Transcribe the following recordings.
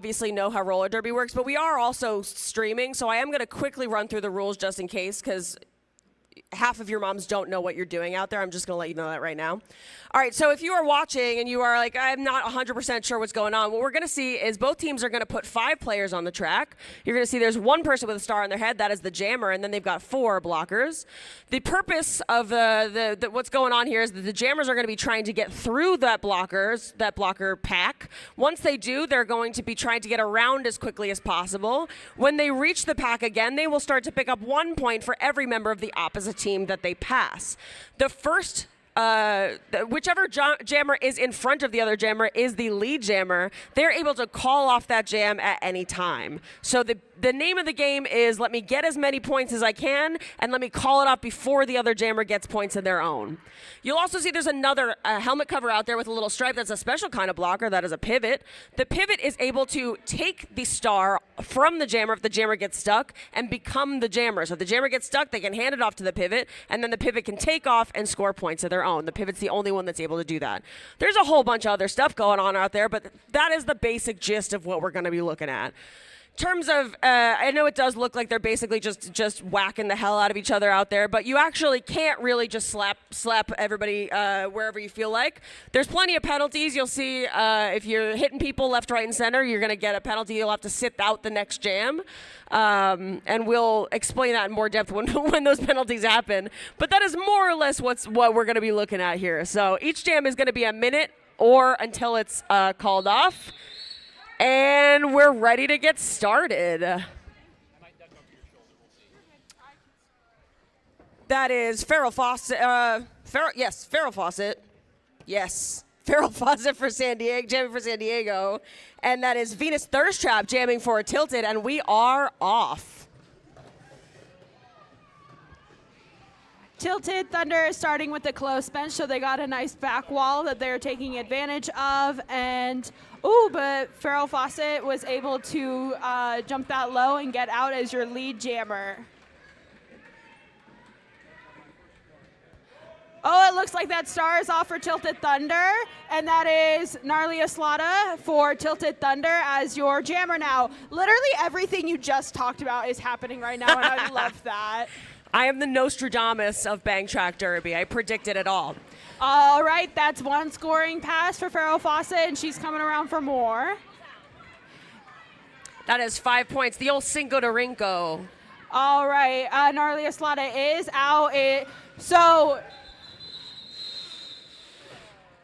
obviously know how roller derby works, but we are also streaming, so I am going to quickly run through the rules just in case, because half of your moms don't know what you're doing out there. I'm just going to let you know that right now. All right, so if you are watching and you are like, I'm not 100% sure what's going on, what we're going to see is both teams are going to put 5 players on the track. You're going to see there's one person with a star on their head. That is the jammer, and then they've got 4 blockers. The purpose of what's going on here is that the jammers are going to be trying to get through that blocker pack. Once they do, they're going to be trying to get around as quickly as possible. When they reach the pack again, they will start to pick up 1 point for every member of the opposite team that they pass. The first whichever jammer is in front of the other jammer is the lead jammer. They're able to call off that jam at any time. So the name of the game is let me get as many points as I can and let me call it off before the other jammer gets points of their own. You'll also see there's another helmet cover out there with a little stripe. That's a special kind of blocker. That is a pivot. The pivot is able to take the star from the jammer if the jammer gets stuck and become the jammer. So if the jammer gets stuck, they can hand it off to the pivot, and then the pivot can take off and score points of their own. The pivot's the only one that's able to do that. There's a whole bunch of other stuff going on out there, but that is the basic gist of what we're going to be looking at. In terms of, I know it does look like they're basically just whacking the hell out of each other out there, but you actually can't really just slap everybody wherever you feel like. There's plenty of penalties. You'll see if you're hitting people left, right, and center, you're going to get a penalty. You'll have to sit out the next jam, and we'll explain that in more depth when those penalties happen. But that is more or less what we're going to be looking at here. So each jam is going to be a minute or until it's called off. And we're ready to get started. That is Farrell Fawcett. Farrell Fawcett. Yes, Farrell Fawcett for San Diego, jamming for San Diego. And that is Venus Thirst Trap jamming for Tilted, and we are off. Tilted Thunder is starting with the close bench, so they got a nice back wall that they're taking advantage of. And, but Farrell Fawcett was able to jump that low and get out as your lead jammer. Oh, it looks like that star is off for Tilted Thunder, and that is Gnarly Aslada for Tilted Thunder as your jammer now. Literally everything you just talked about is happening right now, and I love that. I am the Nostradamus of Bang Track Derby. I predicted it all. All right, that's one scoring pass for Farrell Fawcett, and she's coming around for more. That is 5 points. The old Cinco de Rinco. All right, Gnarly Aslada is out.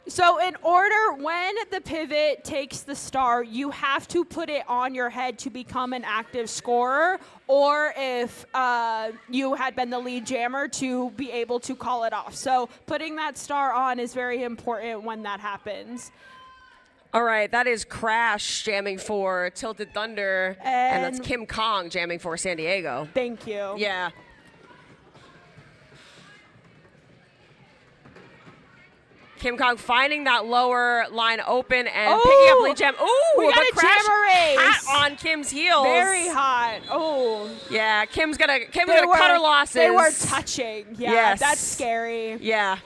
So in order, when the pivot takes the star, you have to put it on your head to become an active scorer, or if you had been the lead jammer, to be able to call it off. So putting that star on is very important when that happens. All right, that is Crash jamming for Tilted Thunder, and that's Kim Kong jamming for San Diego. Thank you. Yeah. Kim Kong finding that lower line open and picking up lead jam. We got a jammer race. Hot on Kim's heels. Very hot. Oh. Yeah, Kim's gonna cut her losses. They were touching. Yeah, yes. That's scary. Yeah.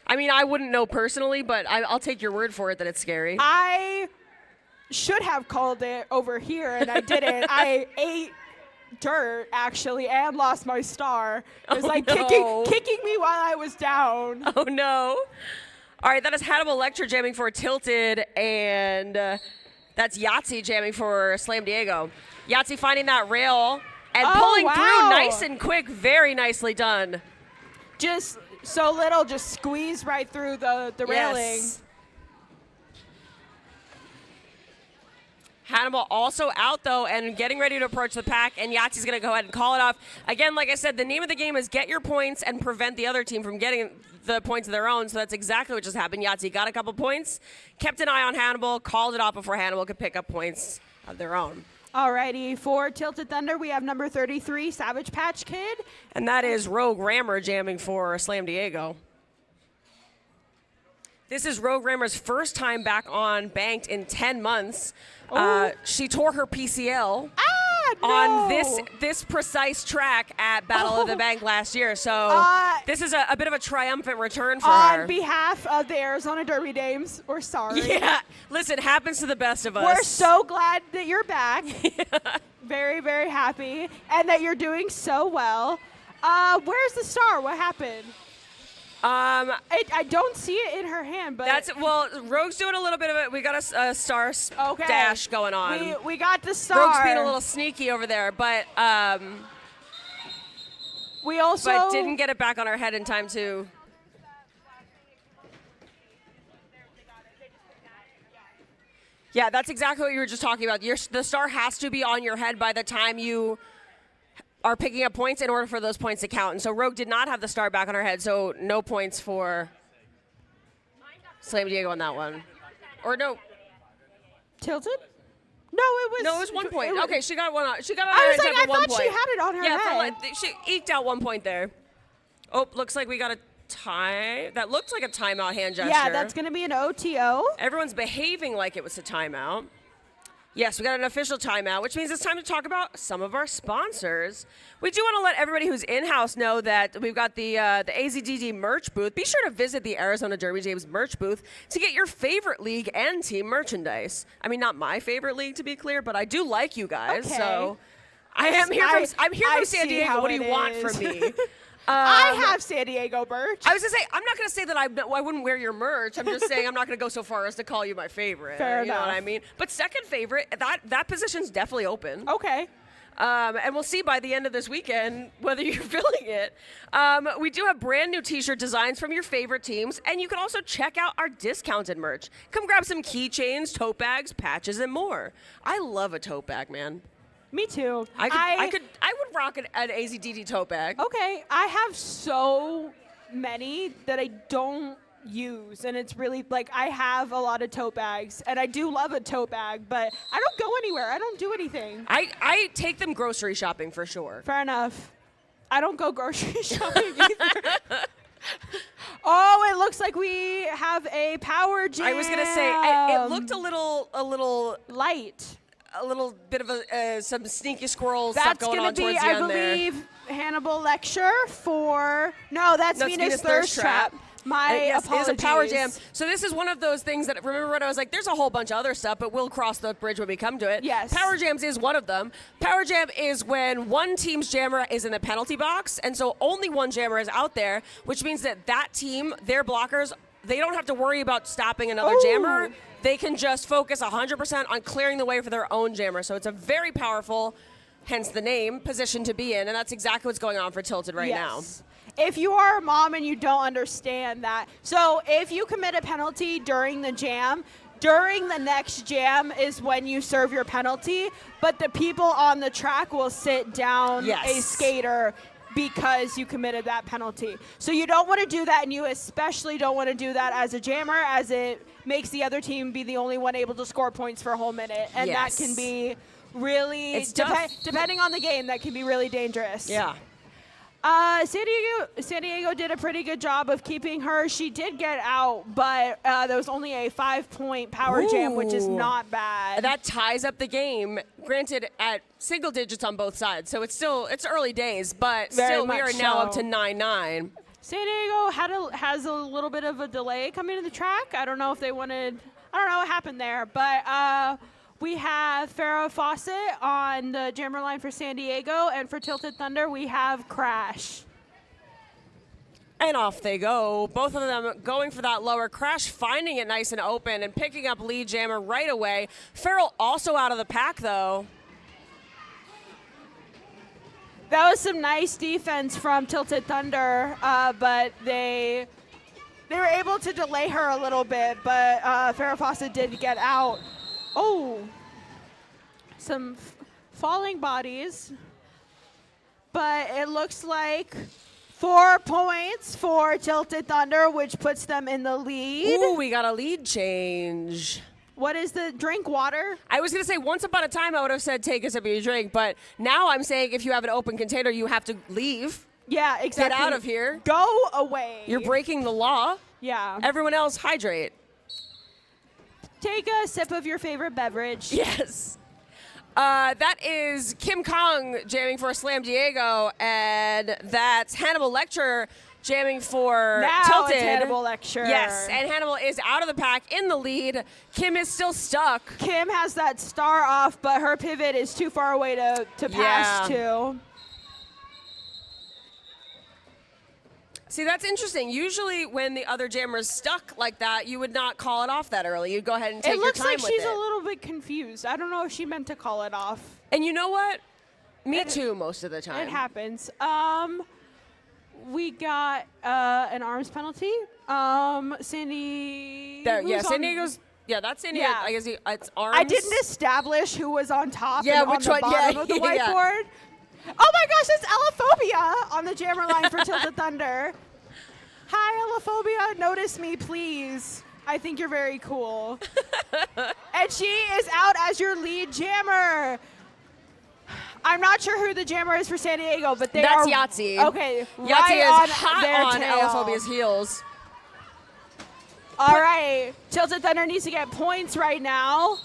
I mean, I wouldn't know personally, but I'll take your word for it that it's scary. I should have called it over here, and I didn't. I ate dirt, actually, and lost my star. It was kicking me while I was down. Oh, no. All right, that is Hannibal Lecter jamming for Tilted, and that's Yahtzee jamming for Slam Diego. Yahtzee finding that rail and pulling through nice and quick. Very nicely done. Just so little, just squeeze right through the railing. Yes. Hannibal also out, though, and getting ready to approach the pack, and Yahtzee's going to go ahead and call it off. Again, like I said, the name of the game is get your points and prevent the other team from getting the points of their own, so that's exactly what just happened. Yahtzee got a couple points, kept an eye on Hannibal, called it off before Hannibal could pick up points of their own. Alrighty, for Tilted Thunder, we have number 33, Savage Patch Kid. And that is Rogue Rammer jamming for Slam Diego. This is Rogue Rammer's first time back on Banked in 10 months. She tore her PCL. on no. this precise track at Battle of the Bank last year. So this is a bit of a triumphant return for her. On behalf of the Arizona Derby Dames, we're sorry. Yeah, listen, happens to the best of us. We're so glad that you're back. Very, very happy, and that you're doing so well. Where's the star? What happened? I don't see it in her hand, but Rogue's doing a little bit of it. We got a star dash going on. We got the star. Rogue's being a little sneaky over there, but we also didn't get it back on our head in time to. Yeah, that's exactly what you were just talking about. The star has to be on your head by the time you are picking up points in order for those points to count. And so Rogue did not have the star back on her head, so no points for Slam Diego on that one. Or no. Tilted? No, it was 1 point. Okay, she got one. She got on I her was head like, I for 1 thought point. she had it on her head. She eked out 1 point there. Oh, looks like we got a tie. That looked like a timeout hand gesture. Yeah, that's going to be an OTO. Everyone's behaving like it was a timeout. Yes, we got an official timeout, which means it's time to talk about some of our sponsors. We do want to let everybody who's in-house know that we've got the AZDD merch booth. Be sure to visit the Arizona Derby Dames merch booth to get your favorite league and team merchandise. I mean, not my favorite league, to be clear, but I do like you guys. Okay. So I'm here from San Diego. What do you want from me? I have San Diego merch. I was going to say, I'm not going to say that I wouldn't wear your merch. I'm just saying I'm not going to go so far as to call you my favorite. Fair you know enough. what I mean? But second favorite, that position's definitely open. Okay. And we'll see by the end of this weekend whether you're filling it. We do have brand new t-shirt designs from your favorite teams, and you can also check out our discounted merch. Come grab some keychains, tote bags, patches, and more. I love a tote bag, man. Me too. I would rock an AZDD tote bag. Okay, I have so many that I don't use, and it's really like I have a lot of tote bags, and I do love a tote bag, but I don't go anywhere. I don't do anything. I take them grocery shopping for sure. Fair enough. I don't go grocery shopping either. Oh, it looks like we have a power jam. I was gonna say it looked a little light. A little bit of some sneaky squirrel stuff going on towards the end there. That's going to be, I believe, Hannibal Lecture for... No, that's Venus Thirst Trap. My apologies. It's a power jam. So this is one of those things that, remember when I was like, there's a whole bunch of other stuff, but we'll cross the bridge when we come to it. Yes. Power jams is one of them. Power jam is when one team's jammer is in the penalty box, and so only one jammer is out there, which means that team, their blockers, they don't have to worry about stopping another jammer. They can just focus 100% on clearing the way for their own jammer. So it's a very powerful, hence the name, position to be in. And that's exactly what's going on for Tilted right now. If you are a mom and you don't understand that, so if you commit a penalty during the jam, during the next jam is when you serve your penalty, but the people on the track will sit down a skater because you committed that penalty. So you don't want to do that, and you especially don't want to do that as a jammer, as it makes the other team be the only one able to score points for a whole minute. And that can be really, depending on the game, that can be really dangerous. Yeah. San Diego did a pretty good job of keeping her. She did get out, but there was only a 5-point power jam, which is not bad. That ties up the game. Granted, at single digits on both sides, so it's early days, but still we are now up to 9-9. San Diego has a little bit of a delay coming to the track. I don't know if they wanted. I don't know what happened there, but. We have Farrah Fawcett on the jammer line for San Diego, and for Tilted Thunder, we have Crash. And off they go. Both of them going for that lower. Crash finding it nice and open and picking up lead jammer right away. Farrell also out of the pack, though. That was some nice defense from Tilted Thunder, but they were able to delay her a little bit, but Farrah Fawcett did get out. Oh, some falling bodies, but it looks like 4 points for Tilted Thunder, which puts them in the lead. Ooh, we got a lead change. What is the drink? Water? I was going to say once upon a time I would have said take a sip of your drink, but now I'm saying if you have an open container, you have to leave. Yeah, exactly. Get out of here. Go away. You're breaking the law. Yeah. Everyone else, hydrate. Take a sip of your favorite beverage. Yes. That is Kim Kong jamming for Slam Diego, and that's Hannibal Lecter jamming for Now Tilted. it's Hannibal Lecter. Yes, and Hannibal is out of the pack in the lead. Kim is still stuck. Kim has that star off, but her pivot is too far away to pass to. See, that's interesting. Usually when the other jammer is stuck like that, you would not call it off that early. You'd go ahead and take your time with it. It looks like she's a little bit confused. I don't know if she meant to call it off. And you know what? Me too, most of the time. It happens. We got an arms penalty. Sandy. San Diego's. Yeah, that's San Diego. Yeah. I guess it's arms. I didn't establish who was on top Yeah, and which on the one? bottom Yeah, of the yeah. whiteboard. Oh my gosh, it's Ellaphobia on the jammer line for Tilted Thunder. Hi, Ellaphobia. Notice me, please. I think you're very cool. And she is out as your lead jammer. I'm not sure who the jammer is for San Diego, but That's Yahtzee. Okay, Yahtzee right is on hot their on tail. Ellaphobia's heels. All right, Tilted Thunder needs to get points right now.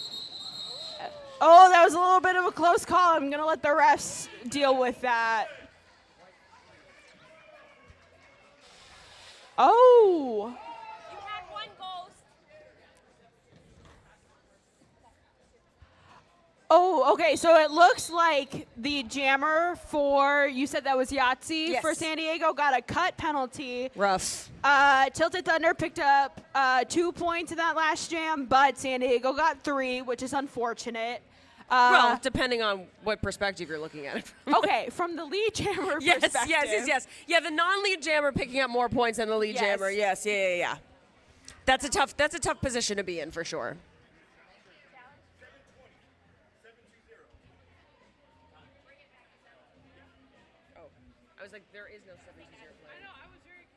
Oh, that was a little bit of a close call. I'm going to let the refs deal with that. Oh. You had one ghost. Oh, okay. So it looks like the jammer for, you said that was Yahtzee Yes. for San Diego, got a cut penalty. Rough. Tilted Thunder picked up 2 points in that last jam, but San Diego got 3, which is unfortunate. Well, depending on what perspective you're looking at it from. Okay, from the lead jammer perspective. Yes. Yeah, the non-lead jammer picking up more points than the lead Yes. jammer. Yes, yeah. That's a tough position to be in for sure. Oh, I was like, there is no 7-0 play. I know, I was very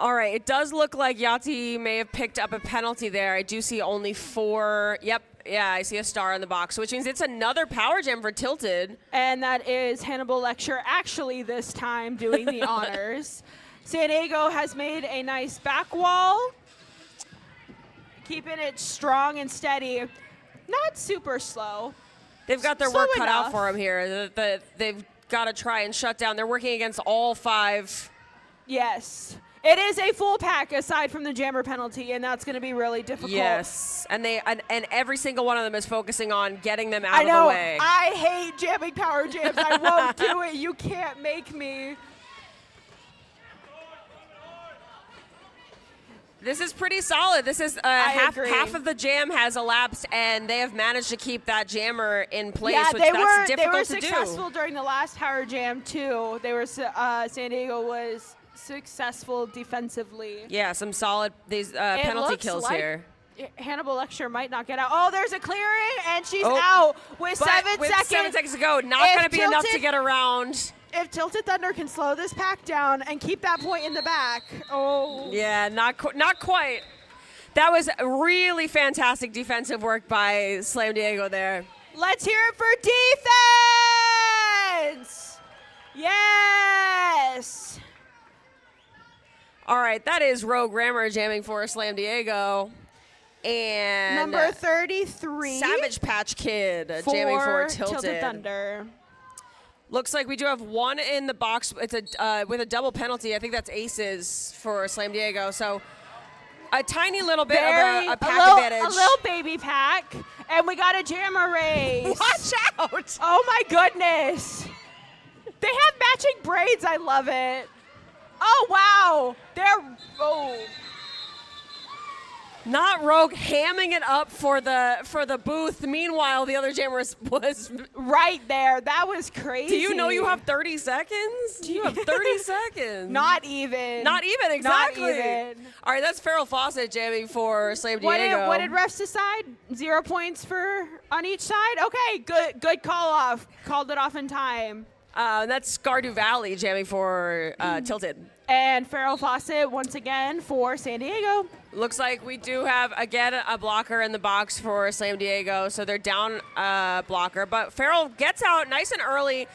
All right, it does look like Yahtzee may have picked up a penalty there. I do see only 4. Yep, yeah, I see a star in the box, which means it's another power jam for Tilted. And that is Hannibal Lecter actually this time doing the honors. San Diego has made a nice back wall, keeping it strong and steady. Not super slow. They've got their Slow work cut out enough. for them here. They've got to try and shut down. They're working against all 5. Yes. It is a full pack aside from the jammer penalty, and that's going to be really difficult. Yes, and every single one of them is focusing on getting them out I of know. the way. I hate jamming power jams. I won't do it. You can't make me. This is pretty solid. This is agree. half of the jam has elapsed, and they have managed to keep that jammer in place, Yeah, which they that's were difficult to successful do. during the last power jam too. They were San Diego was successful defensively. Yeah, some solid It penalty looks kills like here. Hannibal Lecter might not get out. Oh, there's a clearing, and she's Oh, out with But 7 with seconds. 7 seconds to go, not If going to be enough to Tilted- get around. If Tilted Thunder can slow this pack down and keep that point in the back, oh. Yeah, not quite. That was really fantastic defensive work by Slam Diego there. Let's hear it for defense. Yes. All right, that is Rogue Rammer jamming for Slam Diego. And Number 33. Savage Patch Kid jamming for Tilted Thunder. Looks like we do have one in the box. It's a with a double penalty. I think that's aces for Slam Diego. So a tiny little bit of a pack advantage. A little baby pack. And we got a jammer race. Watch out! Oh my goodness. They have matching braids. I love it. Oh wow. Not Rogue hamming it up for the booth. Meanwhile, the other jammer was right there. That was crazy. Do you know you have 30 seconds? You have 30 seconds. Not even. Not even, exactly. Not even. All right, that's Farrell Fawcett jamming for Slam Diego. What did refs decide? 0 points on each side? Okay, good call off. Called it off in time. That's Scardu Valley jamming for Tilted. And Farrell Fawcett once again for San Diego. Looks like we do have, again, a blocker in the box for Slam Diego, so they're down a blocker. But Farrell gets out nice and early.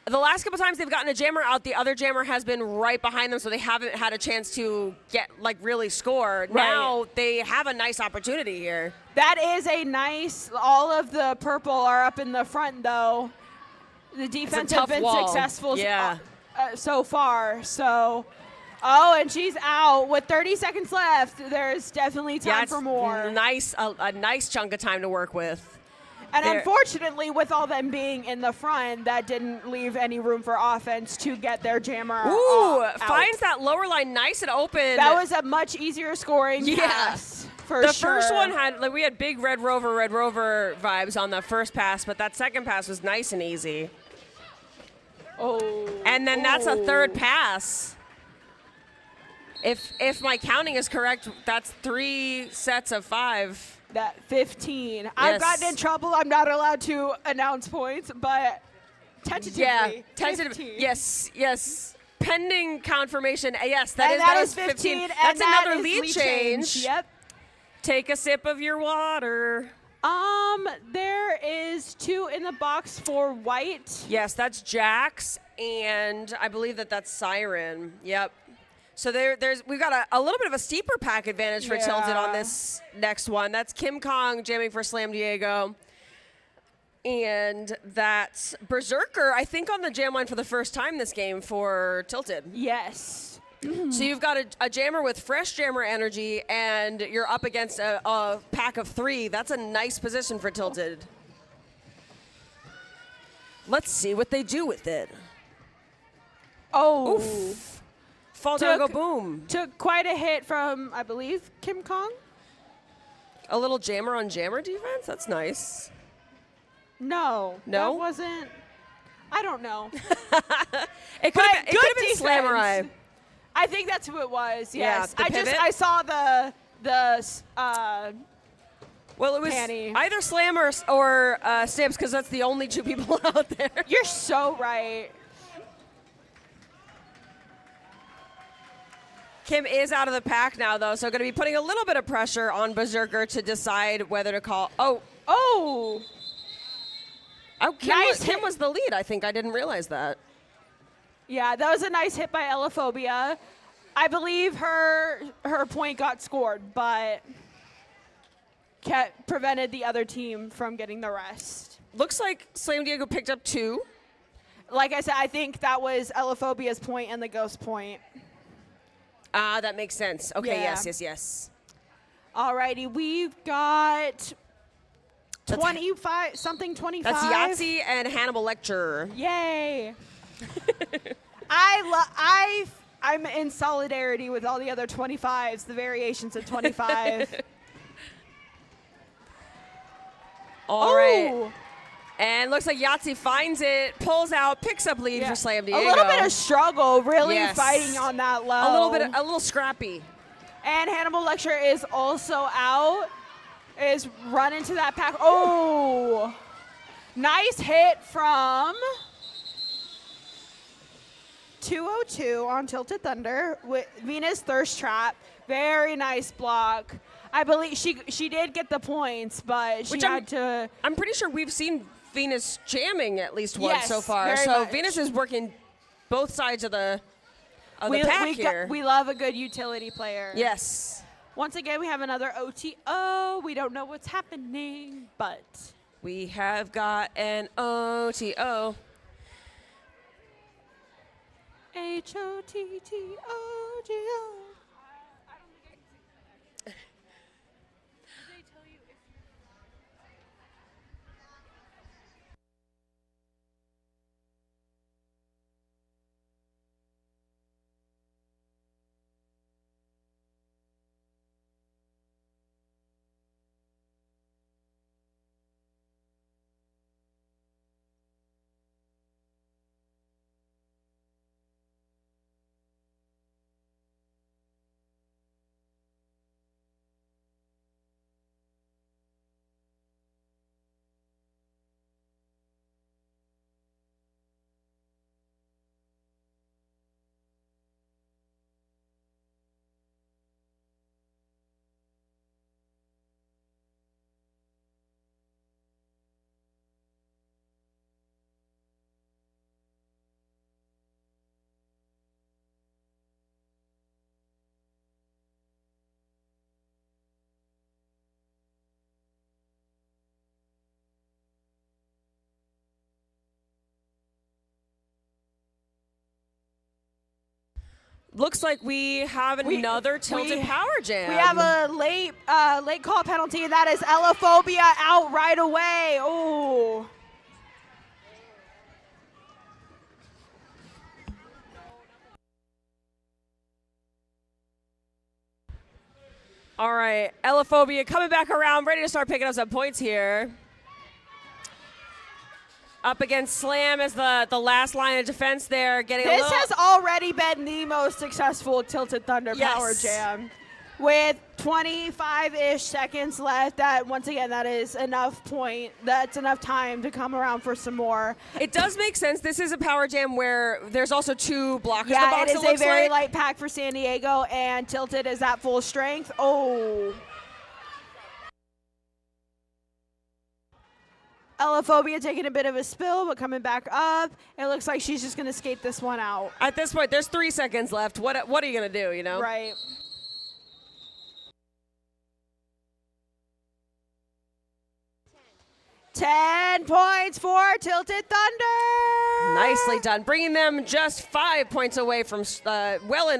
The last couple times they've gotten a jammer out, the other jammer has been right behind them, so they haven't had a chance to get, really score. Right. Now they have a nice opportunity here. That is a nice, all of the purple are up in the front, though. The defense has been successful so far, so... Oh, and she's out with 30 seconds left. There's definitely time for more. A nice chunk of time to work with. And unfortunately, with all them being in the front, that didn't leave any room for offense to get their jammer out. Finds that lower line nice and open. That was a much easier scoring pass. The first one we had big Red Rover vibes on the first pass, but that second pass was nice and easy. Oh. And then that's a third pass. If my counting is correct, that's 3 sets of 5. That 15. Yes. I've gotten in trouble. I'm not allowed to announce points, but tentatively. Yeah, 15. Yes. Pending confirmation. Yes, that is 15. That's another lead change. Yep. Take a sip of your water. There is 2 in the box for white. Yes, that's Jax, and I believe that's Siren. Yep. So we've got a little bit of a steeper pack advantage for Tilted on this next one. That's Kim Kong jamming for Slam Diego. And that's Berserker, I think, on the jam line for the first time this game for Tilted. Yes. So you've got a jammer with fresh jammer energy, and you're up against a pack of 3. That's a nice position for Tilted. Let's see what they do with it. Oh. Oof. Fall down, go boom. Took quite a hit from, I believe, Kim Kong. A little jammer on jammer defense? That's nice. No? That wasn't. I don't know. It could have been Slamurai. I think that's who it was, yes. Yeah, I saw the well, it was Panty. Either Slam or Snips, because that's the only 2 people out there. You're so right. Kim is out of the pack now, though, so going to be putting a little bit of pressure on Berserker to decide whether to call. Oh, Kim was the lead. I think I didn't realize that. Yeah, that was a nice hit by Elaphobia. I believe her point got scored, but prevented the other team from getting the rest. Looks like Slam Diego picked up 2. Like I said, I think that was Elaphobia's point and the Ghost point. That makes sense. Okay, yes. Alrighty, we've got 25. That's Yahtzee and Hannibal Lecture. Yay! I'm in solidarity with all the other 25s, the variations of 25. All right. And looks like Yahtzee finds it, pulls out, picks up lead for Slam Diego. A little bit of struggle, really fighting on that low. A little scrappy. And Hannibal Lecture is also out. Is run into that pack. Oh, nice hit from 202 on Tilted Thunder with Venus Thirst Trap. Very nice block. I believe she did get the points, but she had to. I'm pretty sure we've seen Venus jamming at least once so far. Very so much. Venus is working both sides of the pack here. We love a good utility player. Yes. Once again, we have another OTO. We don't know what's happening, but we have got an OTO. HOTTOGO. looks like we have another tilted power jam. We have a late call penalty, and that is Elaphobia out right away. Oh. All right, Elaphobia coming back around, ready to start picking up some points here. Up against Slam as the last line of defense there. This has already been the most successful Tilted Thunder Power Jam. With 25-ish seconds left, once again, that is that's enough time to come around for some more. It does make sense. This is a power jam where there's also 2 blockers in the box. Yeah, it is a very light pack for San Diego, and Tilted is at full strength. Oh. Elaphobia taking a bit of a spill, but coming back up. It looks like she's just going to skate this one out. At this point, there's 3 seconds left. What are you going to do, you know? Right. $10 points for Tilted Thunder. Nicely done. Bringing them just 5 points away from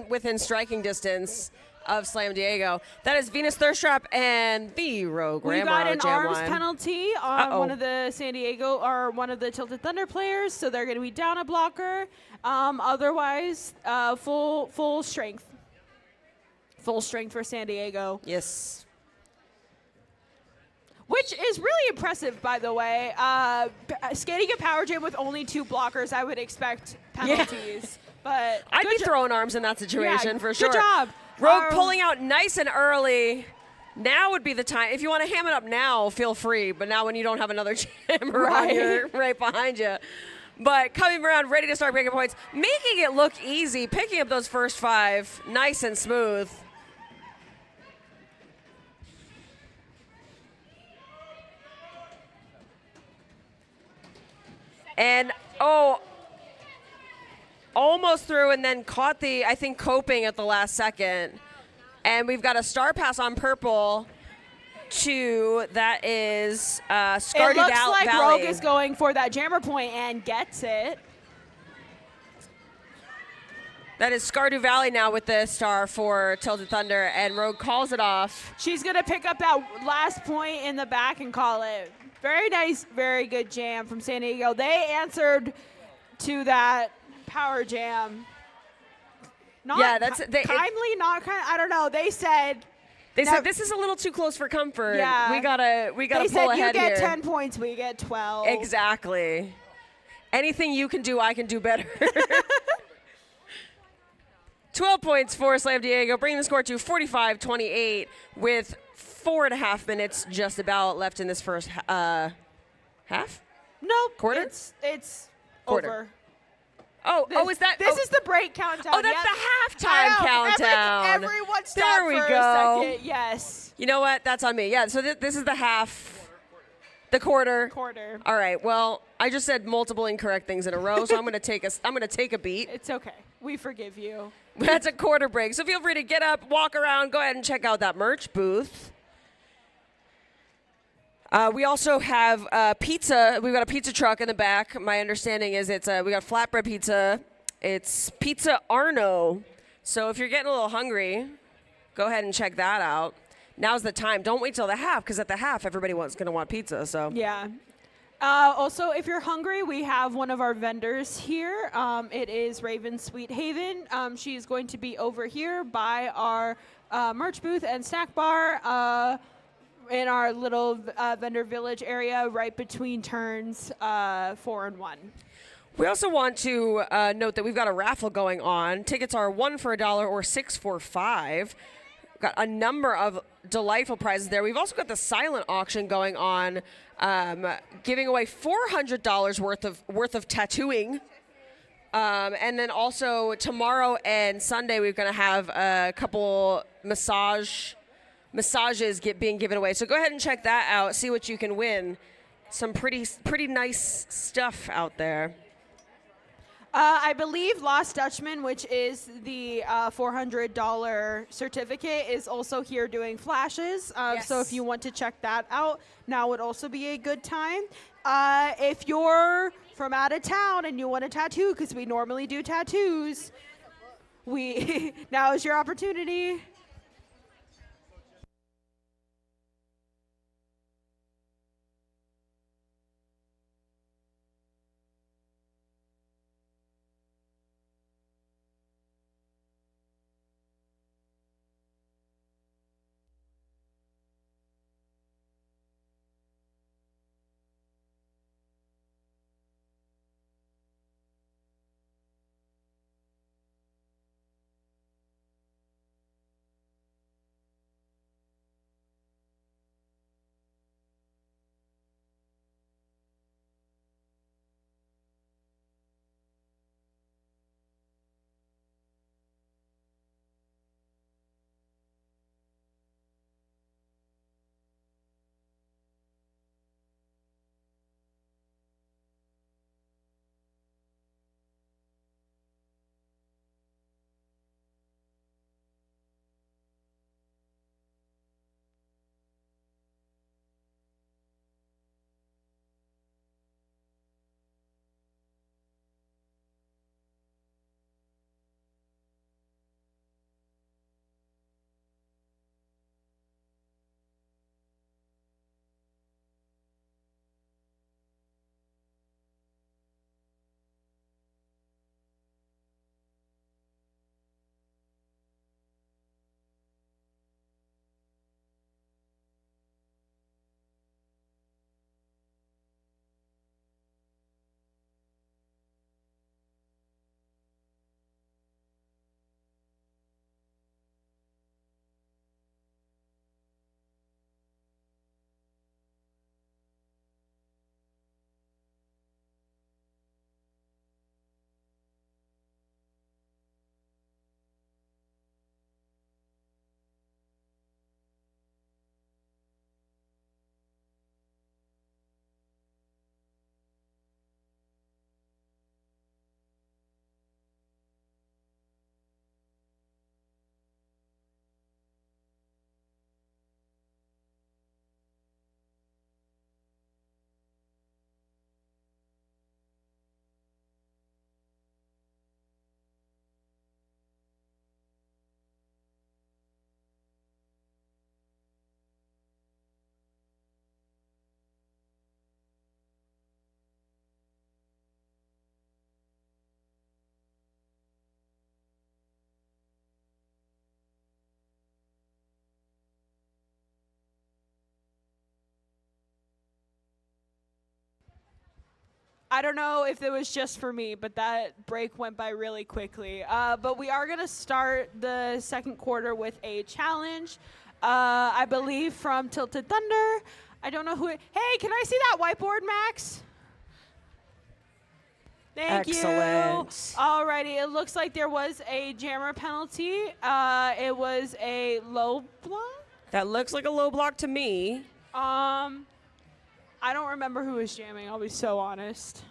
within striking distance of Slam Diego. That is Venus Thirst Trap and the Rogue We Rambo got an Jam arms line. penalty on one of the San Diego or one of the Tilted Thunder players, so they're going to be down a blocker. Otherwise, full strength. Full strength for San Diego. Yes. Which is really impressive, by the way. Skating a power jam with only 2 blockers, I would expect penalties. But I'd be throwing arms in that situation for sure. Good job. Rogue pulling out nice and early. Now would be the time. If you want to ham it up now, feel free. But now when you don't have another jammer on here right behind you. But coming around, ready to start breaking points. Making it look easy. Picking up those first 5 nice and smooth. And, almost through and then caught coping at the last second. And we've got a star pass on purple that is Scardu Valley. It looks like Rogue is going for that jammer point and gets it. That is Scardu Valley now with the star for Tilted Thunder, and Rogue calls it off. She's going to pick up that last point in the back and call it. Very nice, very good jam from San Diego. They answered to that power jam. I don't know. They said this is a little too close for comfort. Yeah. We gotta they pull ahead here. You get here. 10 points, we get 12. Exactly. Anything you can do, I can do better. 12 points for Slam Diego, bringing the score to 45-28 with 4.5 minutes just about left in this first half? Nope. Quarter? It's Quarter. over. Is that? This is the break countdown. Oh, that's the halftime countdown. Everyone stop there we for go. a second. Yes. You know what? That's on me. Yeah, so this is the half, the quarter. Quarter. All right, well, I just said multiple incorrect things in a row, so I'm going to take a beat. It's okay. We forgive you. That's a quarter break. So feel free to get up, walk around, go ahead and check out that merch booth. We also have pizza. We've got a pizza truck in the back. My understanding is we got flatbread pizza. It's Pizza Arno. So if you're getting a little hungry, go ahead and check that out. Now's the time. Don't wait till the half, because at the half, everybody's going to want pizza. So yeah. Also, if you're hungry, we have one of our vendors here. It is Raven Sweet Haven. She's going to be over here by our merch booth and snack bar in our little vendor village area right between turns 4 and 1. We also want to note that we've got a raffle going on. Tickets are 1 for $1 or 6 for $5. We've got a number of delightful prizes there. We've also got the silent auction going on, giving away $400 worth of tattooing. And then also tomorrow and Sunday, we're going to have a couple massages being given away. So go ahead and check that out. See what you can win. Some pretty nice stuff out there. I believe Lost Dutchman, which is the $400 certificate, is also here doing flashes. Yes. So if you want to check that out, now would also be a good time. If you're from out of town and you want a tattoo, because we normally do tattoos, now is your opportunity. I don't know if it was just for me, but that break went by really quickly. But we are going to start the second quarter with a challenge, I believe from Tilted Thunder. I don't know who it. Hey, can I see that whiteboard, Max? Thank Excellent. you. Alrighty, it looks like there was a jammer penalty. It was a low block. That looks like a low block to me. I don't remember who was jamming, I'll be so honest.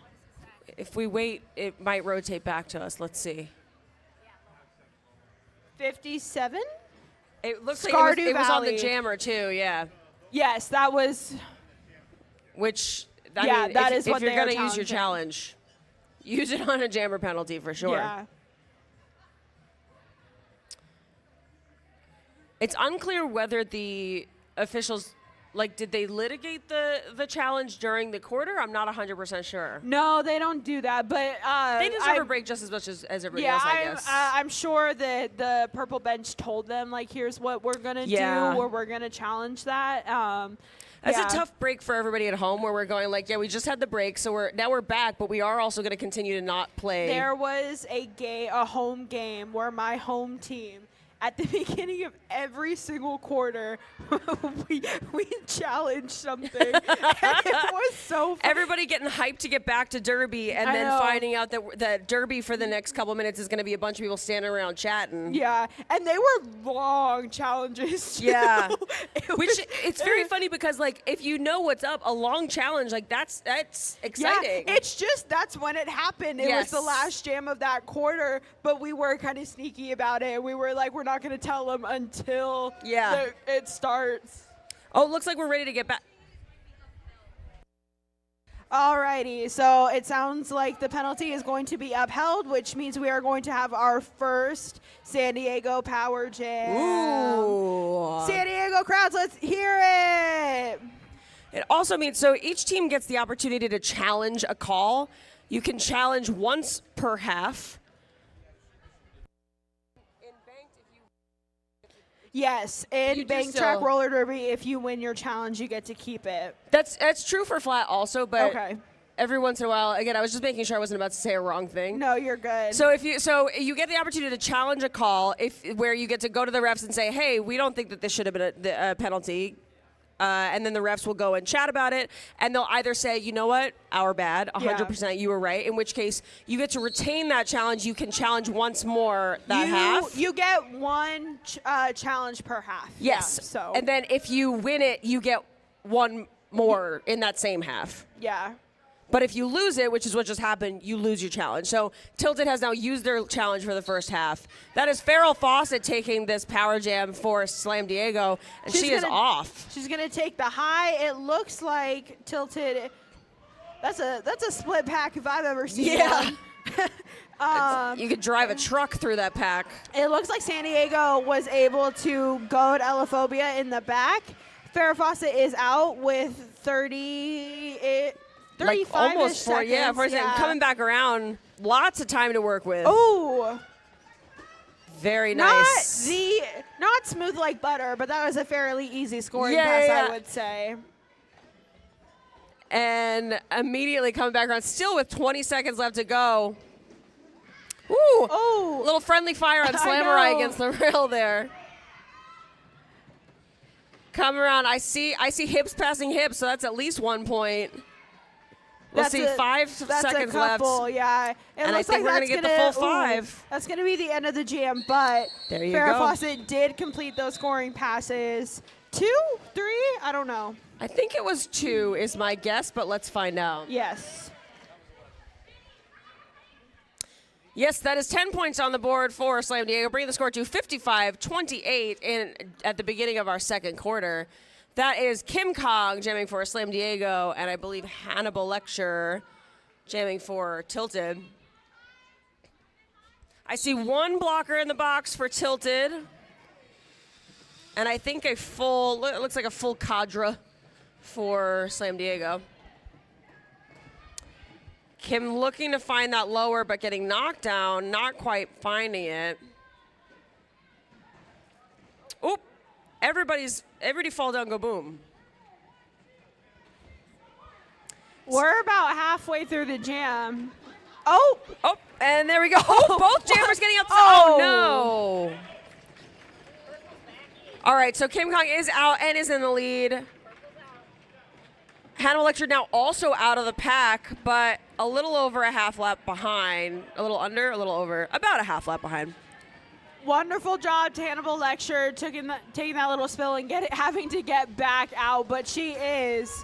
If we wait, it might rotate back to us. Let's see. 57? It looks like Scardu it was on the Valley. jammer too, yeah. Yes, that was. Which, Yeah, that is if what you're they are going to use your challenging. challenge, use it on a jammer penalty for sure. Yeah. It's unclear whether the officials, like, did they litigate the challenge during the quarter? I'm not 100% sure. No, they don't do that, but They deserve a break just as much as everybody yeah, else, I guess. I'm sure that the purple bench told them, like, here's what we're gonna Yeah. do, or we're gonna challenge that. That's yeah. a tough break for everybody at home, where we're going like, yeah, we just had the break, so we're back, but we are also going to continue to not play. There was a home game where my home team, at the beginning of every single quarter, we challenged something. And it was so fun. Everybody getting hyped to get back to Derby, and I then know. finding out that Derby for the next couple minutes is going to be a bunch of people standing around chatting. Yeah, and they were long challenges, too. Yeah. Which It's very funny because, like, if you know what's up, a long challenge, like, that's exciting. Yeah, it's just that's when it happened. It was the Yes. last jam of that quarter, but we were kind of sneaky about it. We were like, we're not going to tell them until Yeah. it starts. Oh, it looks like we're ready to get back. Alrighty, so it sounds like the penalty is going to be upheld, which means we are going to have our first San Diego Power Jam. Ooh. San Diego crowds, let's hear it. It also means, so each team gets the opportunity to challenge a call. You can challenge once per half. Yes, in You do Bank still- Track Roller Derby, if you win your challenge, you get to keep it. That's true for flat also, but Okay. every once in a while, again, I was just making sure I wasn't about to say a wrong thing. No, you're good. So you get the opportunity to challenge a call where you get to go to the refs and say, hey, we don't think that this should have been a penalty. And then the refs will go and chat about it, and they'll either say, you know what, our bad, 100%, you were right, in which case you get to retain that challenge. You can challenge once more that half. You get one challenge per half. Yes. Yeah, so. And then if you win it, you get one more in that same half. Yeah. But if you lose it, which is what just happened, you lose your challenge. So Tilted has now used their challenge for the first half. That is Farrell Fawcett taking this power jam for Slam Diego, and she is off. She's gonna take the high. It looks like Tilted. That's a split pack if I've ever seen one. You could drive a truck through that pack. It looks like San Diego was able to goad Elaphobia in the back. Farrah Fawcett is out with 35 almost 40 seconds. Coming back around, lots of time to work with. Oh, very nice. Not smooth like butter, but that was a fairly easy scoring Yeah, pass, yeah. I would say. And immediately coming back around, still with 20 seconds left to go. Ooh, Oh, little friendly fire on Slamurai know. against the rail there. Come around, I see hips passing hips, so that's at least 1 point. We'll see, 5 seconds left. Yeah. It And I looks think like we're gonna get the full 5. That's going to be the end of the jam, but There you Farrah go. Fawcett did complete those scoring passes. 2, 3, I don't know. I think it was 2 is my guess, but let's find out. Yes. Yes, that is 10 points on the board for Slam Diego, bringing the score to 55-28 at the beginning of our second quarter. That is Kim Kong jamming for Slam Diego, and I believe Hannibal Lecture jamming for Tilted. I see one blocker in the box for Tilted, and I think it looks like a full cadre for Slam Diego. Kim looking to find that lower, but getting knocked down, not quite finding it. Oop. Everybody fall down, go boom. We're about halfway through the jam. Oh, Oh, and there we go. Oh, both jammers getting up. Oh. Oh, no. All right, so Kim Kong is out and is in the lead. Hannibal Lecture now also out of the pack, but a little over a half lap behind. A little under, a little over. About a half lap behind. wonderful job to Hannibal Lecture taking that little spill and having to get back out, but she is,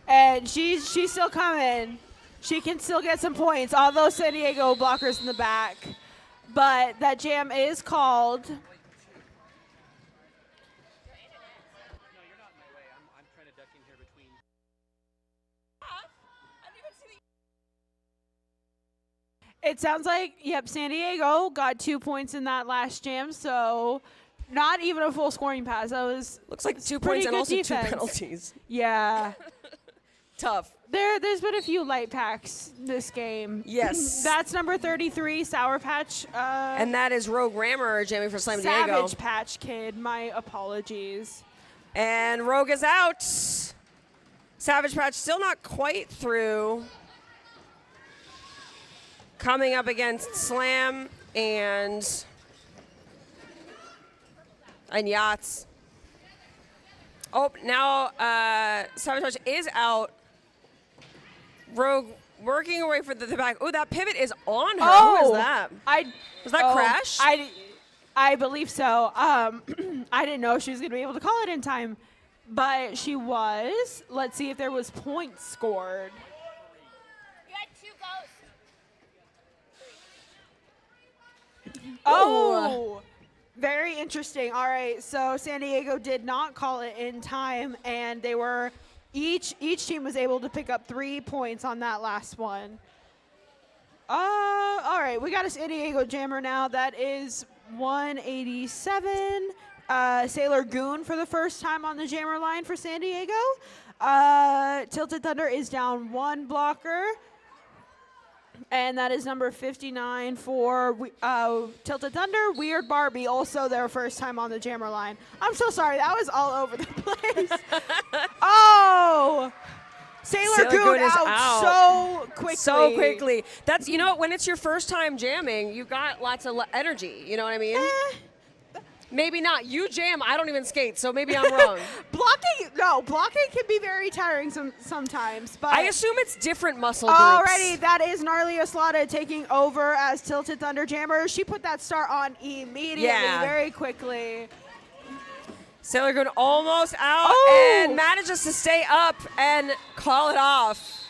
and she's still coming. She can still get some points, all those San Diego blockers in the back. But that jam is called. It sounds like, yep, San Diego got 2 points in that last jam, so not even a full scoring pass. That was Looks like 2 pretty points and good also defense. 2 penalties. Yeah. Tough. There's been a few light packs this game. Yes. That's number 33, Sour Patch. And that is Rogue Rammer jamming for Slam Diego. Savage Patch Kid. My apologies. And Rogue is out. Savage Patch still not quite through. Coming up against Slam and Yachts. Oh, now Savage Patch is out. Rogue working away for the back. Oh, that pivot is on her. Oh, Who is that? Was that Crash? I believe so. I didn't know she was going to be able to call it in time, but she was. Let's see if there was points scored. You had 2 goes. Oh, very interesting. All right, so San Diego did not call it in time, and they were Each team was able to pick up 3 points on that last one. All right, we got a San Diego jammer now. That is 187. Sailor Goon for the first time on the jammer line for San Diego. Tilted Thunder is down 1 blocker. And that is number 59 for Tilted Thunder. Weird Barbie, also their first time on the jammer line. I'm so sorry. That was all over the place. Oh! Sailor Goon is out so quickly. So quickly. That's, you know, when it's your first time jamming, you've got lots of energy. You know what I mean? Maybe not. You jam. I don't even skate, so maybe I'm wrong. Blocking can be very tiring sometimes. But I assume it's different muscle groups. Alrighty, that is Gnarly Aslada taking over as Tilted Thunder Jammer. She put that start on immediately, very quickly. Sailor Goon almost out and manages to stay up and call it off.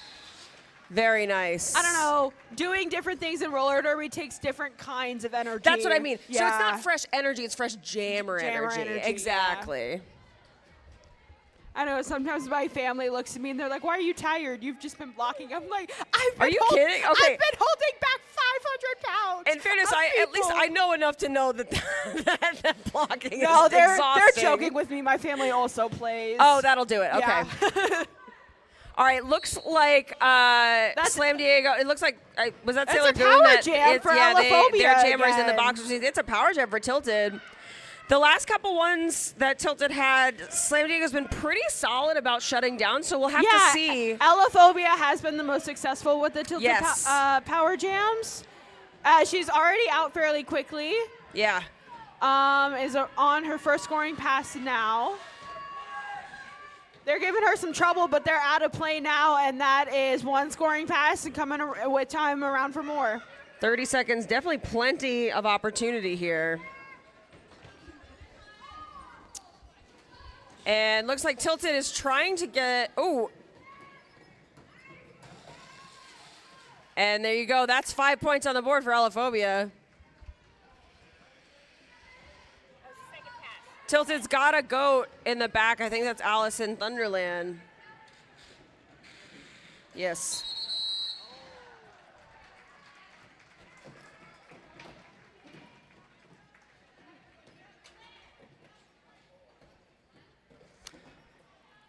Very nice. I don't know. Doing different things in roller derby takes different kinds of energy. That's what I mean. Yeah. So it's not fresh energy, it's fresh jammer energy. Exactly. Yeah. I know sometimes my family looks at me and they're like, "Why are you tired? You've just been blocking." I'm like, "Are you kidding?" Okay. I've been holding back 500 pounds. In fairness, at least I know enough to know that that blocking is they're exhausting. joking with me. My family also plays. Oh, that'll do it. Okay. Yeah. All right, looks like Slam Diego. It looks like was that Sailor It's a Goon? power jam for Allophobia their jammers in the again. box. It's a power jam for Tilted. The last couple ones that Tilted had, Slam Diego's been pretty solid about shutting down, so we'll have to see. Allophobia has been the most successful with the Tilted power jams. She's already out fairly quickly. Yeah. Is on her first scoring pass now. They're giving her some trouble, but they're out of play now, and that is 1 scoring pass and coming with time around for more. 30 seconds, definitely plenty of opportunity here. And looks like Tilted is trying to get, and there you go. That's 5 points on the board for Allophobia. Tilted's got a goat in the back. I think that's Alice in Thunderland. Yes.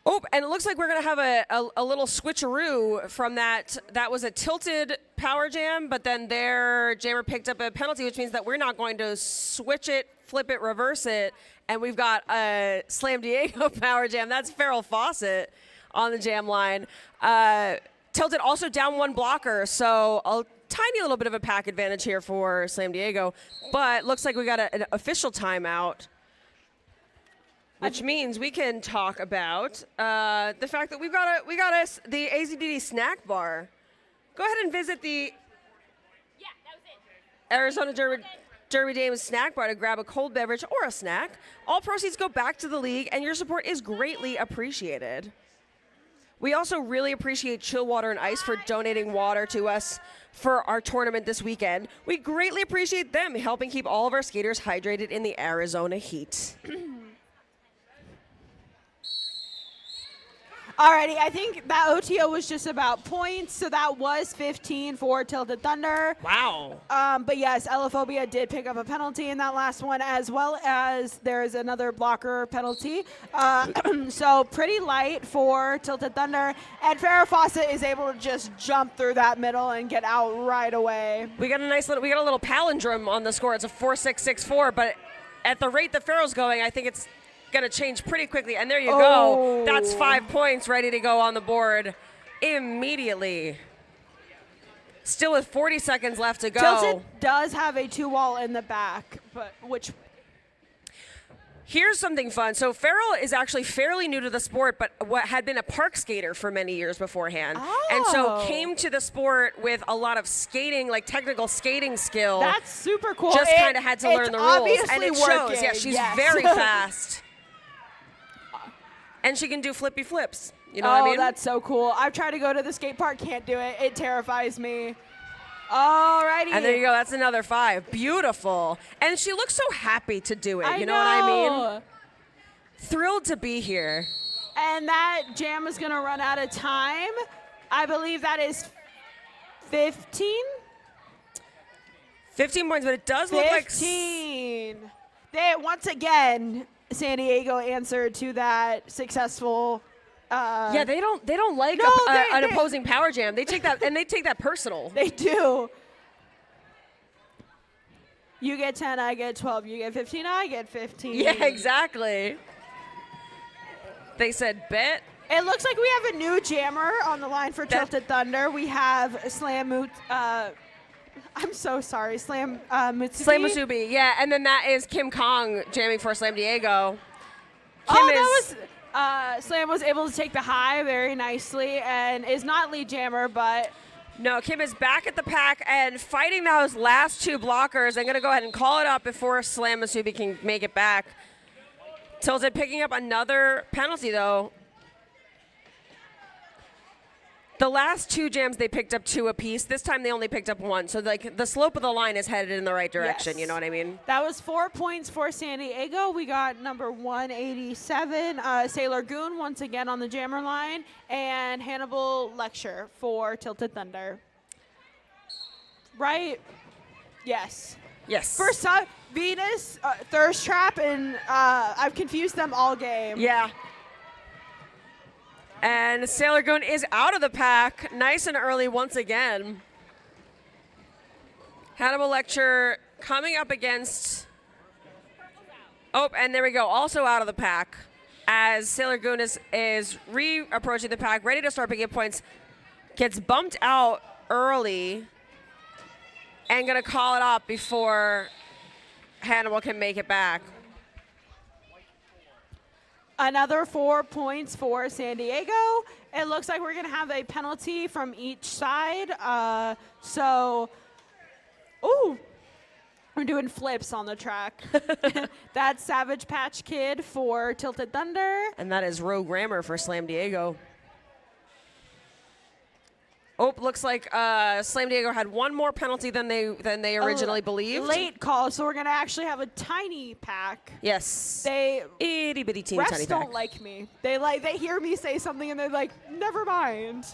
Oh, and it looks like we're going to have a little switcheroo from that. That was a Tilted power jam, but then their jammer picked up a penalty, which means that we're not going to switch it, flip it, reverse it, and we've got a Slam Diego power jam. That's Farrell Fawcett on the jam line. Tilted also down 1 blocker, so a tiny little bit of a pack advantage here for Slam Diego, but looks like we got an official timeout. Which means we can talk about the fact that we got the AZDD snack bar. Go ahead and visit the Arizona Derby Dames snack bar to grab a cold beverage or a snack. All proceeds go back to the league, and your support is greatly appreciated. We also really appreciate Chill Water and Ice for donating water to us for our tournament this weekend. We greatly appreciate them helping keep all of our skaters hydrated in the Arizona heat. Alrighty, I think that OTO was just about points, so that was 15 for Tilted Thunder. Wow. But yes, Allophobia did pick up a penalty in that last one, as well as there's another blocker penalty. So pretty light for Tilted Thunder, and Farrah Fawcett is able to just jump through that middle and get out right away. We got a little palindrome on the score. It's a 4-6-6-4, but at the rate that Farrell's going, I think it's going to change pretty quickly. And there you go. That's 5 points ready to go on the board immediately. Still with 40 seconds left to go. Tilted does have a 2-wall in the back, but Here's something fun. So Farrell is actually fairly new to the sport, but had been a park skater for many years beforehand. And so came to the sport with a lot of skating, like technical skating skill. That's super cool. Just kind of had to learn the rules. And it shows. Yeah, she's very fast. And she can do flippy flips. You know what I mean? Oh, that's so cool. I've tried to go to the skate park, can't do it. It terrifies me. Alrighty. And there you go. That's another 5. Beautiful. And she looks so happy to do it. You know what I mean? Thrilled to be here. And that jam is going to run out of time. I believe that is 15? 15 points, but it does look like 15. They, once again, San Diego answered to that successful. Yeah, they don't like No, an they- opposing power jam. They take that and they take that personal. They do. You get 10, I get 12. You get 15, I get 15. Yeah, exactly. They said bet. It looks like we have a new jammer on the line for Tilted Thunder. We have Slam I'm so sorry, Slam Mutsubi. Slam Musubi, yeah, and then that is Kim Kong jamming for Slam Diego. Slam was able to take the high very nicely and is not lead jammer, but No, Kim is back at the pack and fighting those last two blockers. I'm going to go ahead and call it up before Slam Musubi can make it back. Tilted picking up another penalty, though. The last two jams, they picked up 2 apiece. This time, they only picked up 1. So, like, the slope of the line is headed in the right direction. Yes. You know what I mean? that was 4 points for San Diego. We got number 187, Sailor Goon once again on the jammer line, and Hannibal Lecture for Tilted Thunder. Right? Yes. Yes. First time, Venus, Thirst Trap, and I've confused them all game. Yeah. And Sailor Goon is out of the pack, nice and early once again. Hannibal Lecture coming up against. Oh, and there we go, also out of the pack. As Sailor Goon is re-approaching the pack, ready to start picking up points. Gets bumped out early and gonna call it up before Hannibal can make it back. Another 4 points for San Diego. It looks like we're going to have a penalty from each side. Ooh, we're doing flips on the track. That's Savage Patch Kid for Tilted Thunder. And that is Rogue Grammar for Slam Diego. Oh, looks like Slam Diego had one more penalty than they originally believed. Late call, so we're going to actually have a tiny pack. Yes. They Itty bitty teeny tiny refs don't pack. like me. They hear me say something and they're like, never mind.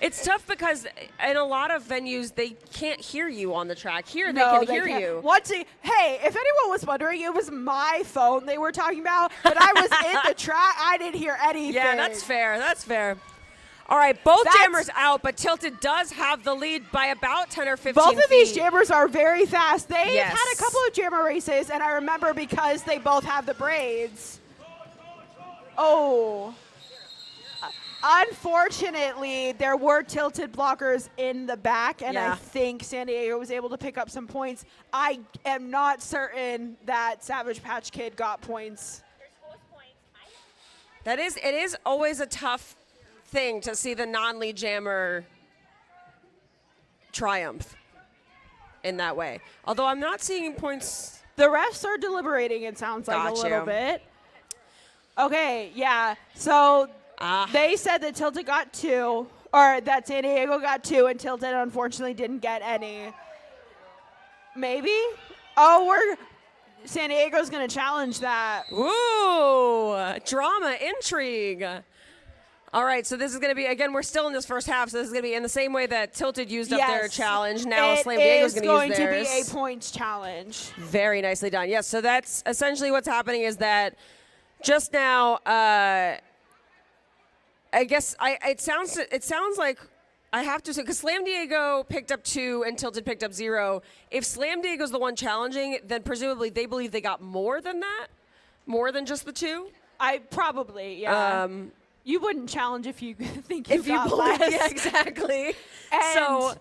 It's tough because in a lot of venues they can't hear you on the track. Here No, they can hear can't. you. Hey, if anyone was wondering, it was my phone they were talking about, but I was in the track. I didn't hear anything. Yeah, that's fair. That's fair. All right, both jammers out, but Tilted does have the lead by about 10 or 15 Both of these feet. jammers are very fast. They've Yes. had a couple of jammer races, and I remember because they both have the braids. Oh. Unfortunately, there were Tilted blockers in the back, and Yeah. I think San Diego was able to pick up some points. I am not certain that Savage Patch Kid got points. It is always a tough thing to see the non-lead jammer triumph in that way. Although I'm not seeing points. The refs are deliberating, it sounds like, Got a little you. bit. Okay, yeah. So Ah. they said that Tilted got 2, or that San Diego got 2, and Tilted unfortunately didn't get any. Maybe? Oh, San Diego's going to challenge that. Ooh, drama, intrigue. All right, so this is going to be, again, we're still in this first half, so this is going to be in the same way that Tilted used up their challenge. Now Slam Diego's going to use theirs. It is going to be a points challenge. Very nicely done. Yes, so that's essentially what's happening is that just now, I guess it sounds like I have to say, because Slam Diego picked up 2 and Tilted picked up 0. If Slam Diego's the one challenging, then presumably they believe they got more than that, more than just the 2. Yeah. You wouldn't challenge if you think you got believe, less. yeah, exactly. And So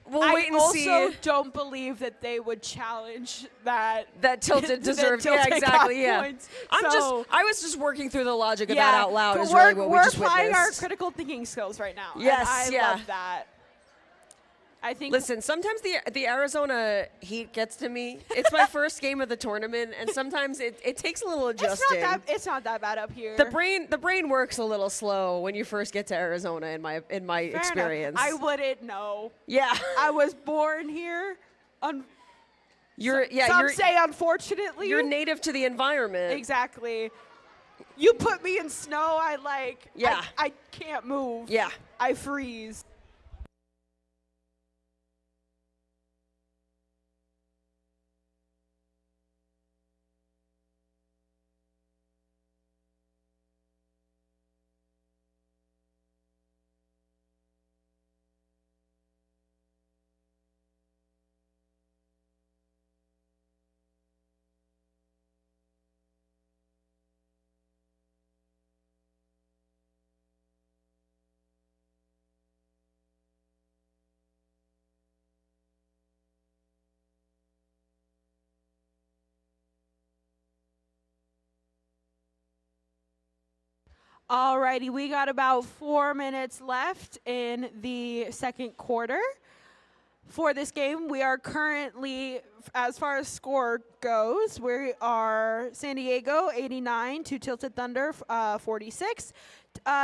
we'll wait and see. I also don't believe that they would challenge that. That Tilted deserved. Tilted Yeah, exactly. got Yeah. points. I was just working through the logic of that out loud. Is we're, really what we we're just applying our witnessed. critical thinking skills right now. Yes, and I yeah. love that. I think. Listen, sometimes the Arizona heat gets to me. It's my first game of the tournament, and sometimes it takes a little adjusting. It's not that bad up here. The brain works a little slow when you first get to Arizona. In my Fair experience, enough. I wouldn't know. Yeah, I was born here. Some say unfortunately. you're native to the environment. Exactly. You put me in snow, Yeah. I can't move. Yeah. I freeze. Alrighty, we got about 4 minutes left in the second quarter. For this game, we are currently, as far as score goes, we are San Diego 89 to Tilted Thunder 46.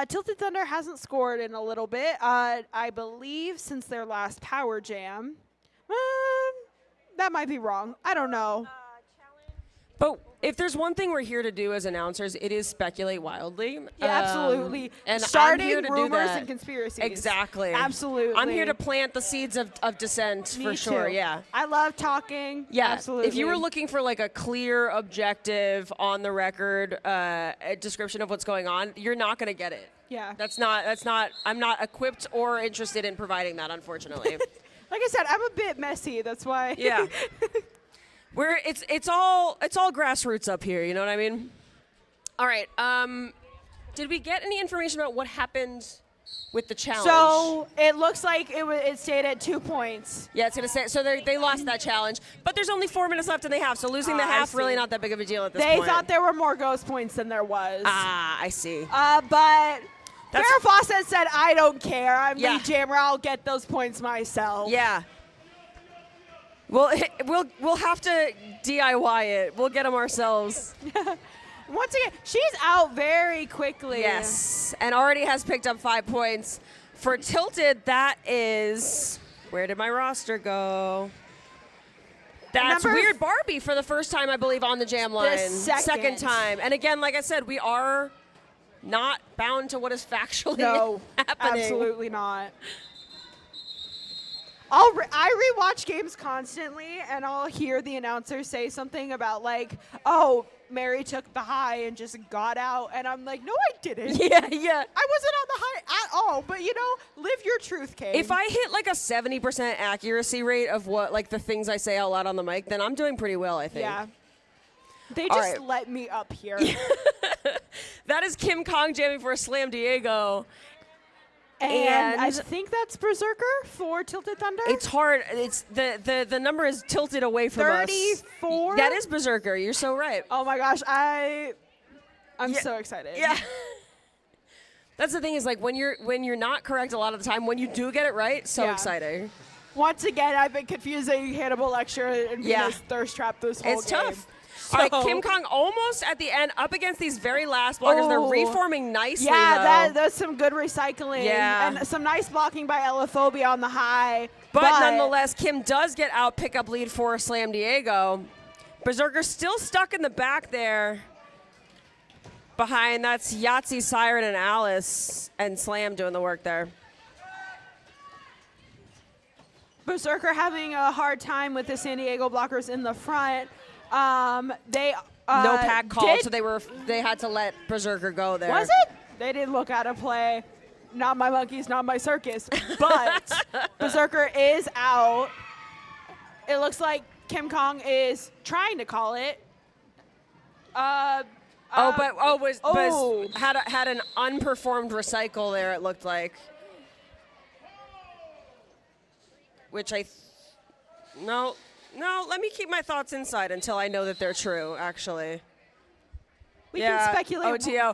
Tilted Thunder hasn't scored in a little bit, I believe, since their last Power Jam. That might be wrong. I don't know. But if there's one thing we're here to do as announcers, it is speculate wildly. Yeah, absolutely. And Starting I'm here to rumors do that. and conspiracies. Exactly. Absolutely. I'm here to plant the seeds of dissent Me for sure. too. Yeah. I love talking. Yeah. Absolutely. If you were looking for like a clear, objective, on the record description of what's going on, you're not going to get it. Yeah. That's not. I'm not equipped or interested in providing that, unfortunately. Like I said, I'm a bit messy. That's why. Yeah. It's all grassroots up here. You know what I mean? All right. Did we get any information about what happened with the challenge? So it looks like it stayed at 2 points. Yeah, it's gonna say so. They lost that challenge, but there's only 4 minutes left in the half, so losing the I half see. really not that big of a deal at this They point. thought there were more ghost points than there was. Ah, I see. But That's- Farrah Fawcett said, "I don't care. I'm Yeah. lead jammer. I'll get those points myself." Yeah. We'll have to DIY it. We'll get them ourselves. Once again, she's out very quickly. Yes, and already has picked up 5 points. For Tilted, that is... Where did my roster go? That's Number Weird Barbie for the first time, I believe, on the jam line. second. Time. And again, like I said, we are not bound to what is factually No, happening. absolutely not. I rewatch games constantly, and I'll hear the announcer say something about like, "Oh, Mary took the high and just got out," and I'm like, "No, I didn't. Yeah. I wasn't on the high at all." But live your truth, Kate. If I hit like a 70% accuracy rate of what like the things I say out loud on the mic, then I'm doing pretty well, I think. yeah, they All just right. let me up here. That is Kim Kong jamming for Slam Diego. And I And- think that's Berserker for Tilted Thunder. It's hard. It's the number is tilted away from us. 34? That is Berserker. You're so right. Oh my gosh, I'm Yeah. so excited. Yeah. That's the thing is like when you're not correct a lot of the time, when you do get it right, so Yeah. exciting. Once again, I've been confusing Hannibal Lecter and Yeah. Venus Thirst Trap this whole It's game. tough. All right, So- Kim Kong almost at the end up against these very last blockers. They're Oh. reforming nicely. Yeah, though. that's some good recycling. Yeah. And some nice blocking by Elaphobia on the high. But nonetheless, Kim does get out pickup lead for Slam Diego. Berserker still stuck in the back there. Behind, that's Yahtzee, Siren, and Alice, and Slam doing the work there. Berserker having a hard time with the San Diego blockers in the front. They No pack call, did- so they had to let Berserker go there. Was it? They didn't look out of play. Not my monkeys, not my circus. But Berserker is out. It looks like Kim Kong is trying to call it. Was had an unperformed recycle there. It looked like, which no. Let me keep my thoughts inside until I know that they're true. Actually, We yeah, can speculate. OTO.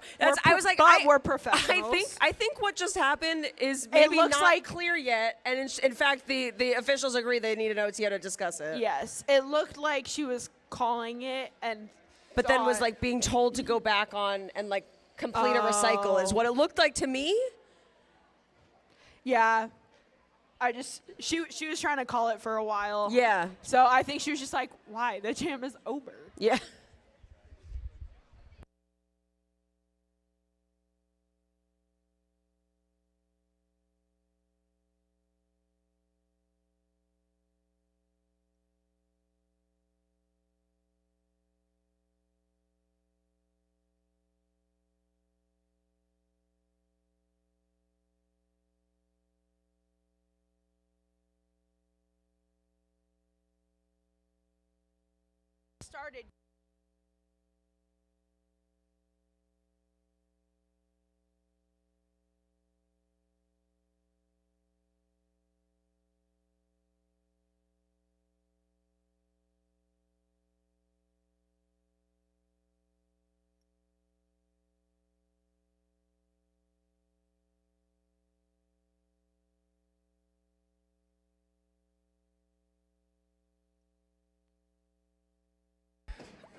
We're professionals. I think what just happened is maybe looks not like- clear yet, and in fact, the officials agree they need an OTO to discuss it. Yes, it looked like she was calling it, and But then was thought- like being told to go back on and like complete a recycle is what it looked like to me. yeah. She was trying to call it for a while. Yeah. So I think she was just like, why? The jam is over. Yeah. started.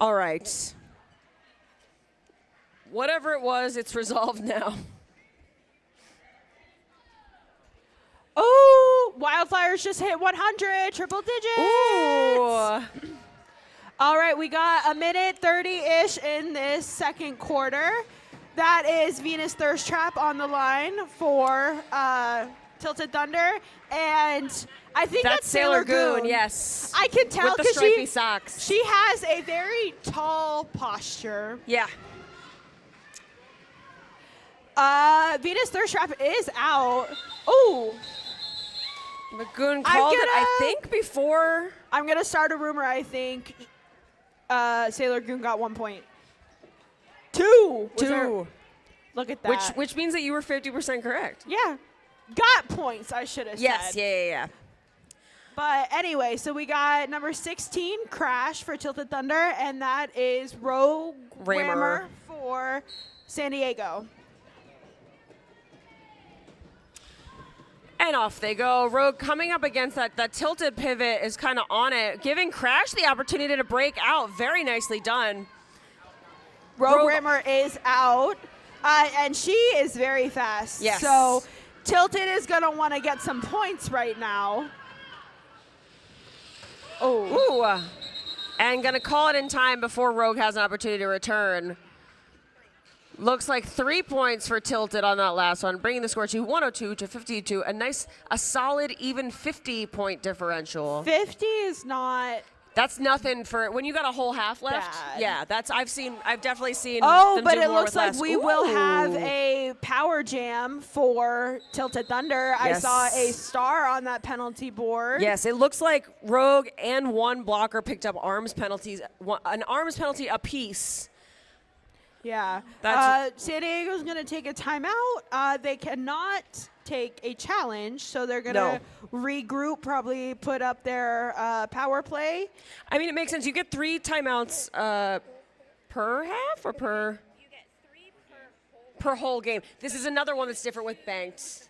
All right. Whatever it was, it's resolved now. Oh, Wildfires just hit 100, triple digits. Ooh. All right, we got a minute 30-ish in this second quarter. That is Venus Thirst Trap on the line for Tilted Thunder, and I think that's Sailor Goon. Yes. I can tell with the because stripy socks. she has a very tall posture. Yeah. Venus Thirst Trap is out. Ooh. Magoon called it, I think, before. I'm going to start a rumor. I think Sailor Goon got 1 point. Two. Look at that. Which means that you were 50% correct. Yeah. Got points, I should have Yes, said. yeah. But anyway, so we got number 16, Crash for Tilted Thunder, and that is Rogue Rammer for San Diego. And off they go. Rogue coming up against that tilted pivot is kind of on it, giving Crash the opportunity to break out. Very nicely done. Rogue Rammer is out, and she is very fast. Yes. So Tilted is going to want to get some points right now. Oh. Ooh. And going to call it in time before Rogue has an opportunity to return. Looks like 3 points for Tilted on that last one, bringing the score to 102 to 52. A solid, even 50-point differential. 50 is not. That's nothing for when you got a whole half left. Bad. Yeah, I've definitely seen. Oh, them but do it more looks with like less. we will have Ooh. a power jam for Tilted Thunder. I Yes. saw a star on that penalty board. Yes, it looks like Rogue and one blocker picked up arms penalties, an arms penalty apiece. Yeah. That's- San Diego's going to take a timeout. They cannot take a challenge, so they're going to regroup, probably put up their power play. I mean, it makes sense. You get 3 timeouts per half or per? You get 3 per whole. Per whole game. This is another one that's different with banked.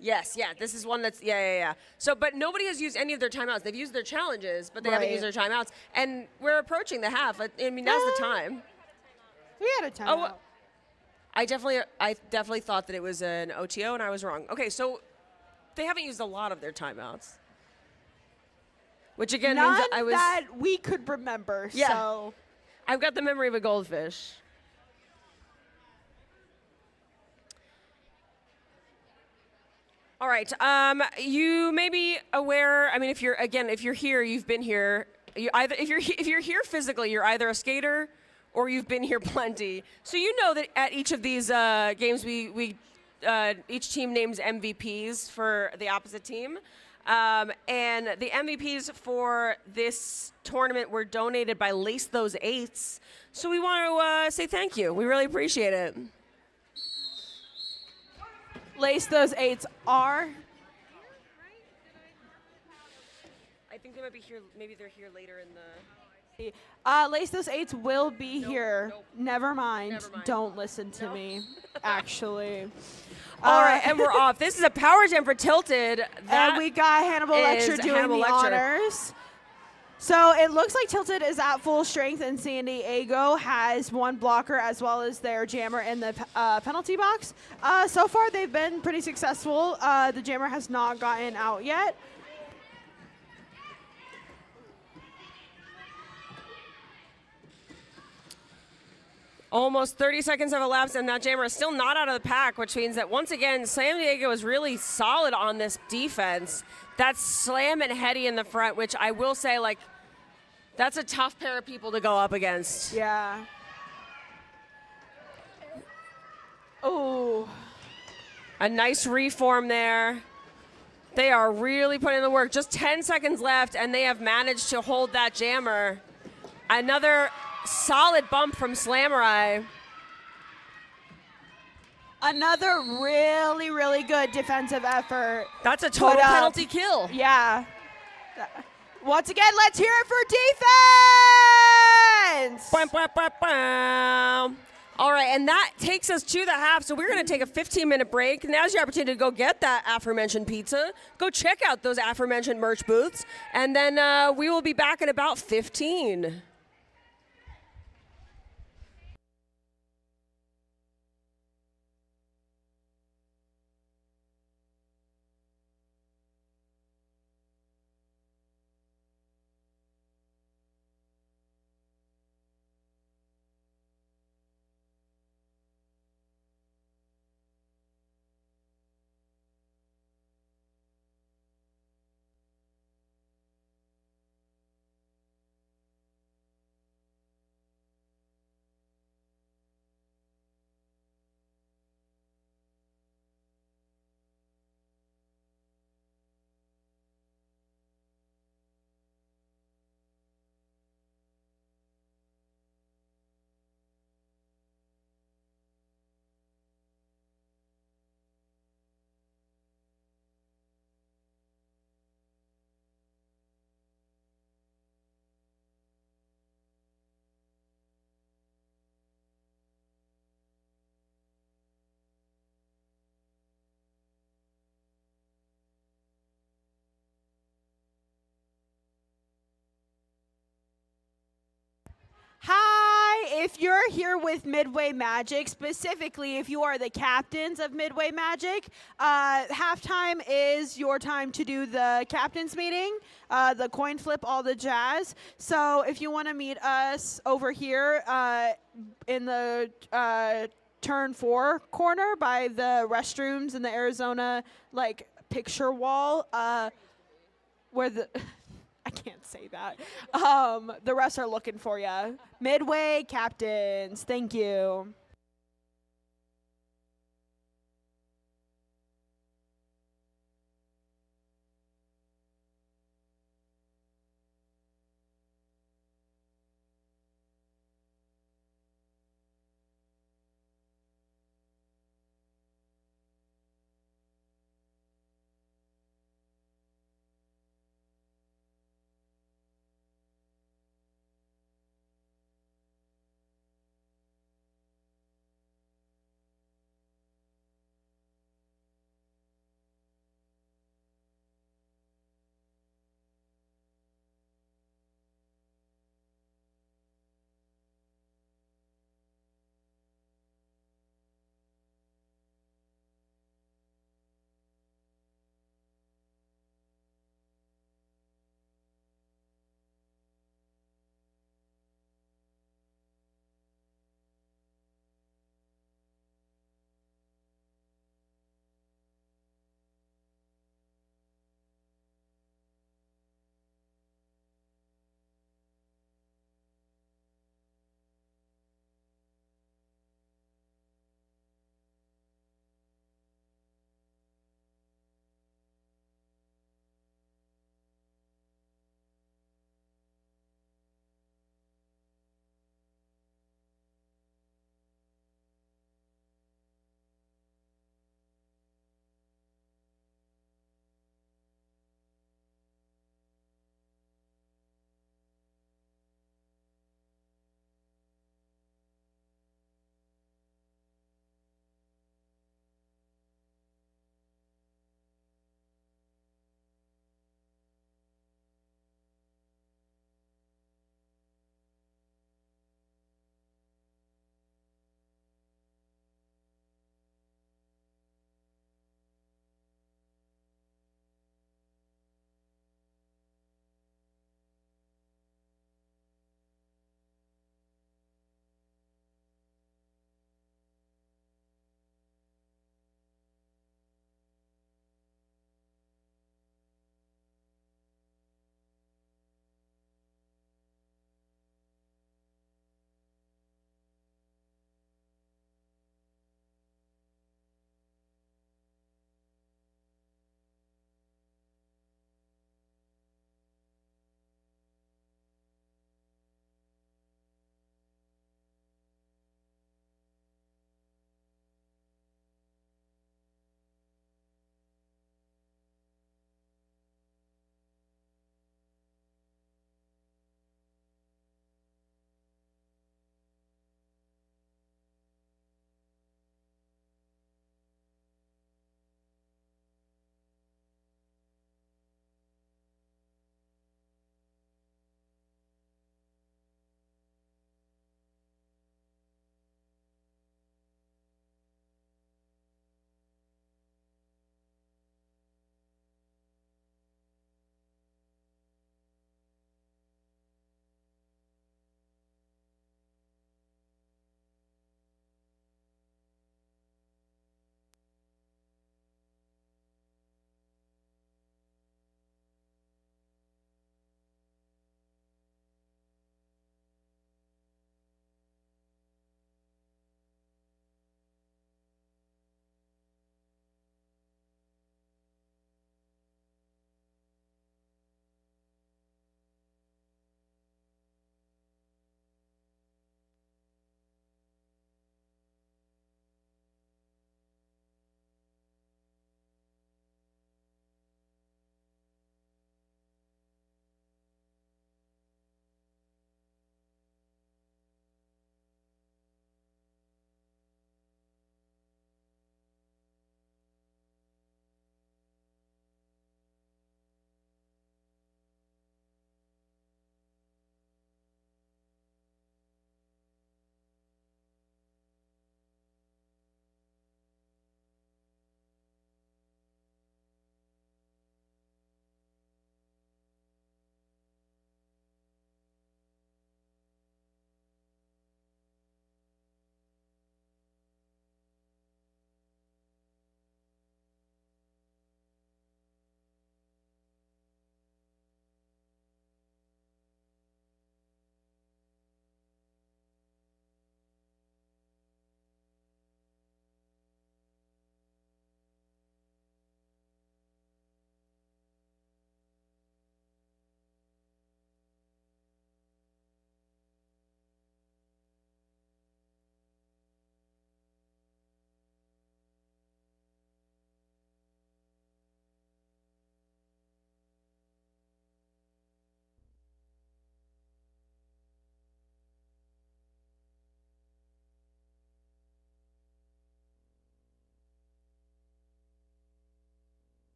Yes, yeah. This is one that's yeah. So, but nobody has used any of their timeouts. They've used their challenges, but they haven't Right. used their timeouts. And we're approaching the half. I mean, now's the time. We had a timeout. I definitely thought that it was an OTO, and I was wrong. Okay, so they haven't used a lot of their timeouts, which again None means that I was. that we could remember. Yeah. So I've got the memory of a goldfish. All right. You may be aware. I mean, if you're here, you've been here. If you're here physically, you're either a skater or you've been here plenty. So you know that at each of these games, each team names MVPs for the opposite team. And the MVPs for this tournament were donated by Lace Those Eights. So we want to say thank you. We really appreciate it. Lace Those Eights are. I think they might be here. Maybe they're here later in the. Lace Those Eights will be here. nope. Never mind. Never mind. Don't listen to me, actually. All right, and we're off. This is a power jam for Tilted. And we got Hannibal Lecter is doing Hannibal the Lecter. honors. So it looks like Tilted is at full strength, and San Diego has one blocker as well as their jammer in the penalty box. So far, they've been pretty successful. The jammer has not gotten out yet. Almost 30 seconds have elapsed, and that jammer is still not out of the pack, which means that once again, San Diego is really solid on this defense. That's Slam and Hetty in the front, which I will say, like, that's a tough pair of people to go up against. Yeah. Oh. A nice reform there. They are really putting in the work. Just 10 seconds left, and they have managed to hold that jammer. Another solid bump from Slamurai. Another really, really good defensive effort. That's a total Put up. penalty kill. Yeah. Once again, let's hear it for defense. Bam, bam, bam, bam. All right, and that takes us to the half. So we're going to take a 15-minute break. Now's your opportunity to go get that aforementioned pizza. Go check out those aforementioned merch booths. And then we will be back in about 15. Hi, if you're here with Midway Magic, specifically if you are the captains of Midway Magic, halftime is your time to do the captains meeting, the coin flip, all the jazz. So if you want to meet us over here in the turn 4 corner by the restrooms and the Arizona picture wall, where the I can't say that. The refs are looking for you. Midway captains, thank you.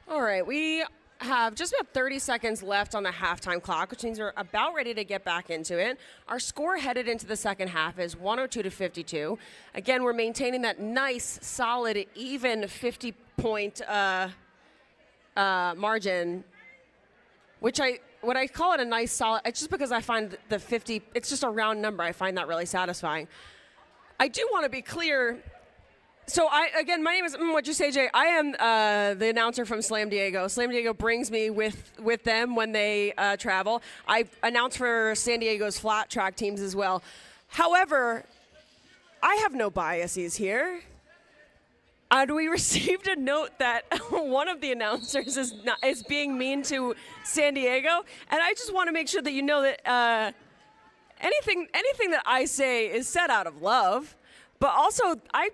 All right, we have just about 30 seconds left on the halftime clock, which means we're about ready to get back into it. Our score headed into the second half is 102 to 52. Again, we're maintaining that nice, solid, even 50-point margin, which when I call it a nice, solid, it's just because I find the 50, it's just a round number. I find that really satisfying. I do want to be clear. So my name is what'd you say, Jay? I am the announcer from Slam Diego. Slam Diego brings me with them when they travel. I announce for San Diego's flat track teams as well. However, I have no biases here. And we received a note that one of the announcers is being mean to San Diego, and I just want to make sure that you know that anything that I say is said out of love. But also, I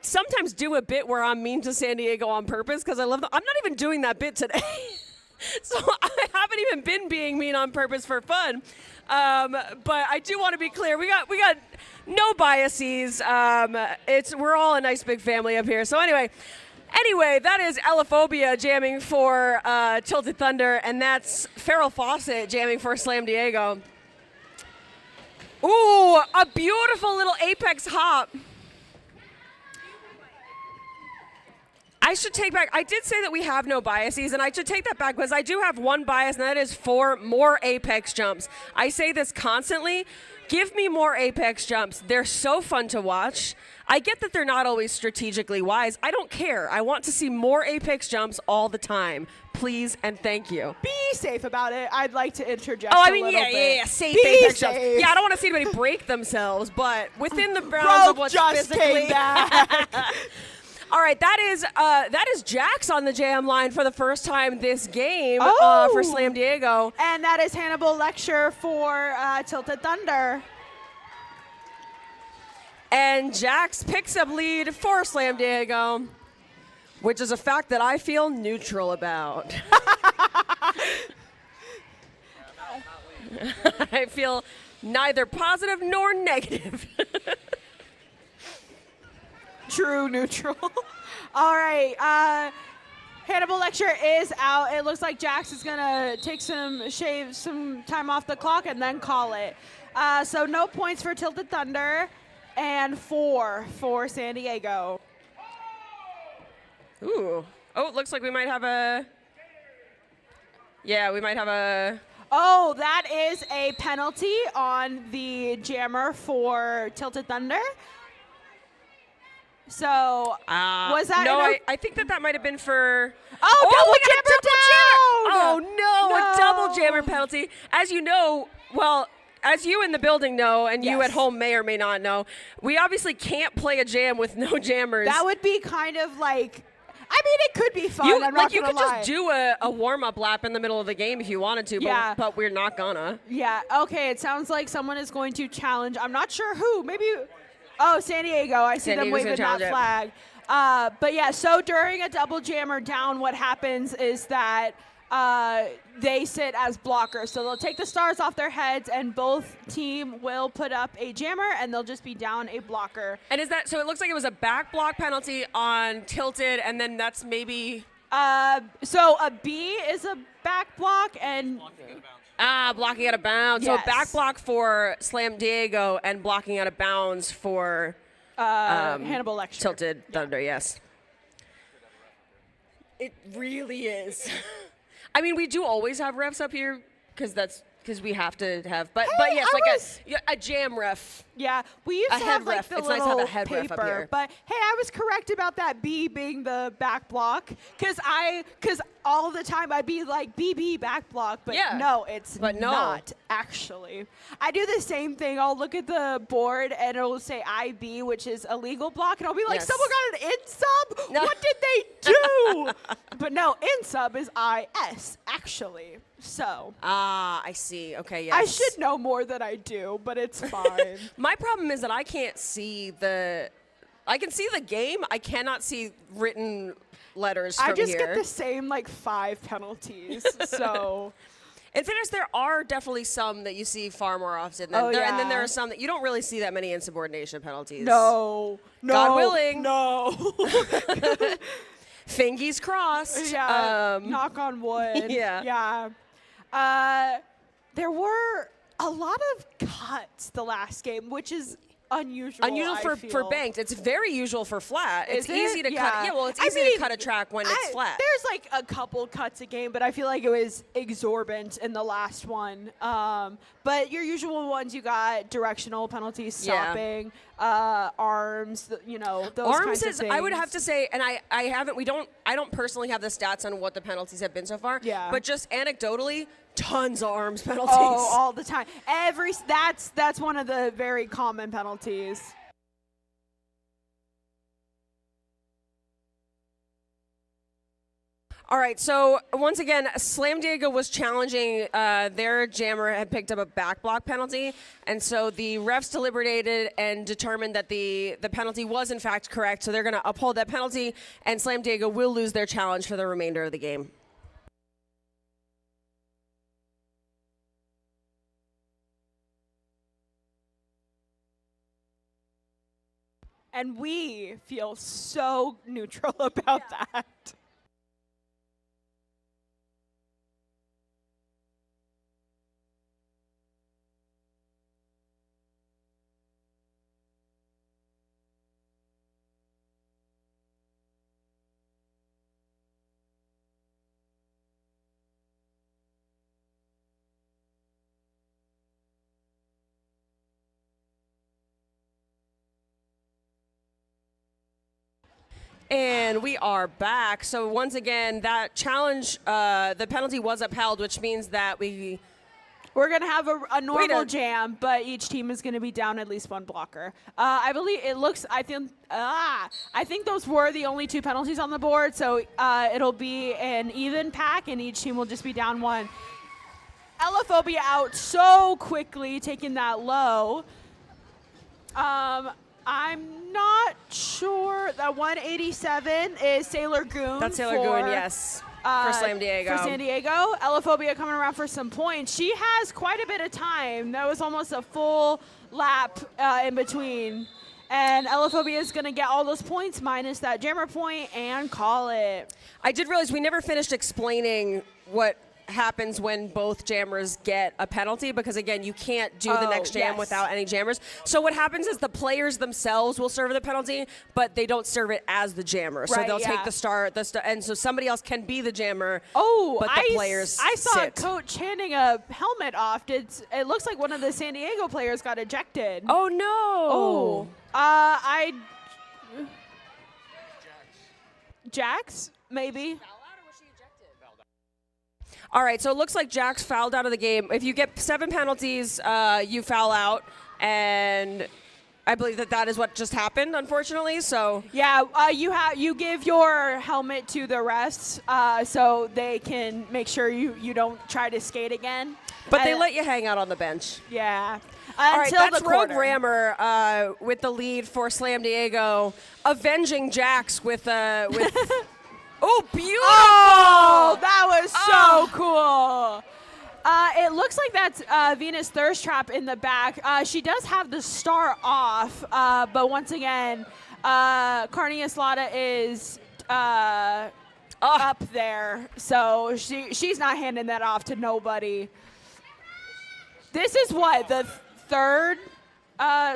sometimes do a bit where I'm mean to San Diego on purpose because I love them. I'm not even doing that bit today. So I haven't even been being mean on purpose for fun. But I do want to be clear. We got no biases. We're all a nice big family up here. So anyway, that is Elaphobia jamming for Tilted Thunder, and that's Farrell Fawcett jamming for Slam Diego. Ooh, a beautiful little apex hop. I should take back, I did say that we have no biases, and I should take that back because I do have one bias, and that is for more apex jumps. I say this constantly. Give me more apex jumps. They're so fun to watch. I get that they're not always strategically wise. I don't care. I want to see more apex jumps all the time. Please and thank you. Be safe about it. I'd like to interject. Yeah. Safe apex jumps. Yeah, I don't want to see anybody break themselves, but within the bounds of what's just physically. came back. All right, that is Jax on the jam line for the first time this game for Slam Diego. And that is Hannibal Lecture for Tilted Thunder. And Jax picks up lead for Slam Diego, which is a fact that I feel neutral about. I feel neither positive nor negative. True neutral. All right. Hannibal Lecture is out. It looks like Jax is going to shave some time off the clock and then call it. So no points for Tilted Thunder and 4 for San Diego. Ooh. Oh, it looks like we might have a... Yeah, we might have a... Oh, that is a penalty on the jammer for Tilted Thunder. So, was that... No, I think that might have been for... Oh, double jammer down! Oh, no, a double jammer penalty. As you know, well, as you in the building know, and you at home may or may not know, we obviously can't play a jam with no jammers. That would be kind of like... I mean, it could be fun. I'm not you gonna could lie. just do a warm-up lap in the middle of the game if you wanted to, but we're not gonna. Yeah, okay, it sounds like someone is going to challenge. I'm not sure who. Maybe... Oh, San Diego. I see them waving that flag. But yeah, so during a double jammer down, what happens is that they sit as blockers. So they'll take the stars off their heads, and both team will put up a jammer, and they'll just be down a blocker. And is that, so it looks like it was a back block penalty on Tilted, and then that's maybe... So a B is a back block, and... Blocking out of bounds. Yes. So back block for Slam Diego and blocking out of bounds for Hannibal Lecture. Tilted Thunder, yes. It really is. I mean, we do always have refs up here because we have to have, but yes, a jam ref. Yeah, we used to have like the it's little nice to have a head paper, ref up here. but hey, I was correct about that B being the back block because all the time I'd be like BB back block, but no, it's not actually. I do the same thing. I'll look at the board and it'll say IB, which is a legal block, and I'll be like, someone got an in sub? No. What did they do? But no, in sub is IS actually. So. I see. Okay, yes. I should know more than I do, but it's fine. My problem is that I can't see I can see the game. I cannot see written letters from here. I just get the same, 5 penalties, so. In fairness, there are definitely some that you see far more often. And then there are some that you don't really see that many insubordination penalties. No. God willing. No. Fingies crossed. Yeah, knock on wood. Yeah. There were a lot of cuts the last game, which is unusual. Unusual for banked. It's very usual for flat. Is It's easy to cut. Yeah. Yeah, well, it's I easy mean, to cut a track when it's flat. There's like a couple cuts a game, but I feel like it was exorbitant in the last one. But your usual ones, you got directional penalties, stopping, arms, those Arms kinds of is, things. I would have to say, and I haven't. I don't personally have the stats on what the penalties have been so far. Yeah. But just anecdotally, tons of arms penalties. Oh, all the time. That's one of the very common penalties. All right, so once again, Slam Diego was challenging their jammer had picked up a back block penalty, and so the refs deliberated and determined that the penalty was in fact correct, so they're going to uphold that penalty, and Slam Diego will lose their challenge for the remainder of the game. And we feel so neutral about that. And we are back. So once again, that challenge, the penalty was upheld, which means that we're going to have a normal jam, but each team is going to be down at least one blocker. I think those were the only two penalties on the board, so it'll be an even pack, and each team will just be down one. Elaphobia out so quickly, taking that low. I'm not sure. That 187 is Sailor Goon. that's Sailor Goon, yes, for Slam Diego. For San Diego. Elaphobia coming around for some points. She has quite a bit of time. That was almost a full lap in between. And Elaphobia is going to get all those points minus that jammer point and call it. I did realize we never finished explaining what happens when both jammers get a penalty, because again, you can't do the next jam without any jammers. So what happens is the players themselves will serve the penalty, but they don't serve it as the jammer. So they'll take the start, and so somebody else can be the jammer. But the players I saw sit. a coach handing a helmet off. It looks like one of the San Diego players got ejected. Oh no! Jax, maybe. All right, so it looks like Jax fouled out of the game. If you get 7 penalties, you foul out, and I believe that is what just happened, unfortunately. So yeah, you give your helmet to the refs so they can make sure you don't try to skate again. But they let you hang out on the bench. Yeah. All right, that's Rogue Rammer with the lead for Slam Diego, avenging Jax with oh, beautiful! Oh, that was so cool. It looks like that's Venus Thirst Trap in the back. She does have the star off, but once again, Carnia Slada is up there, so she's not handing that off to nobody. This is what, the third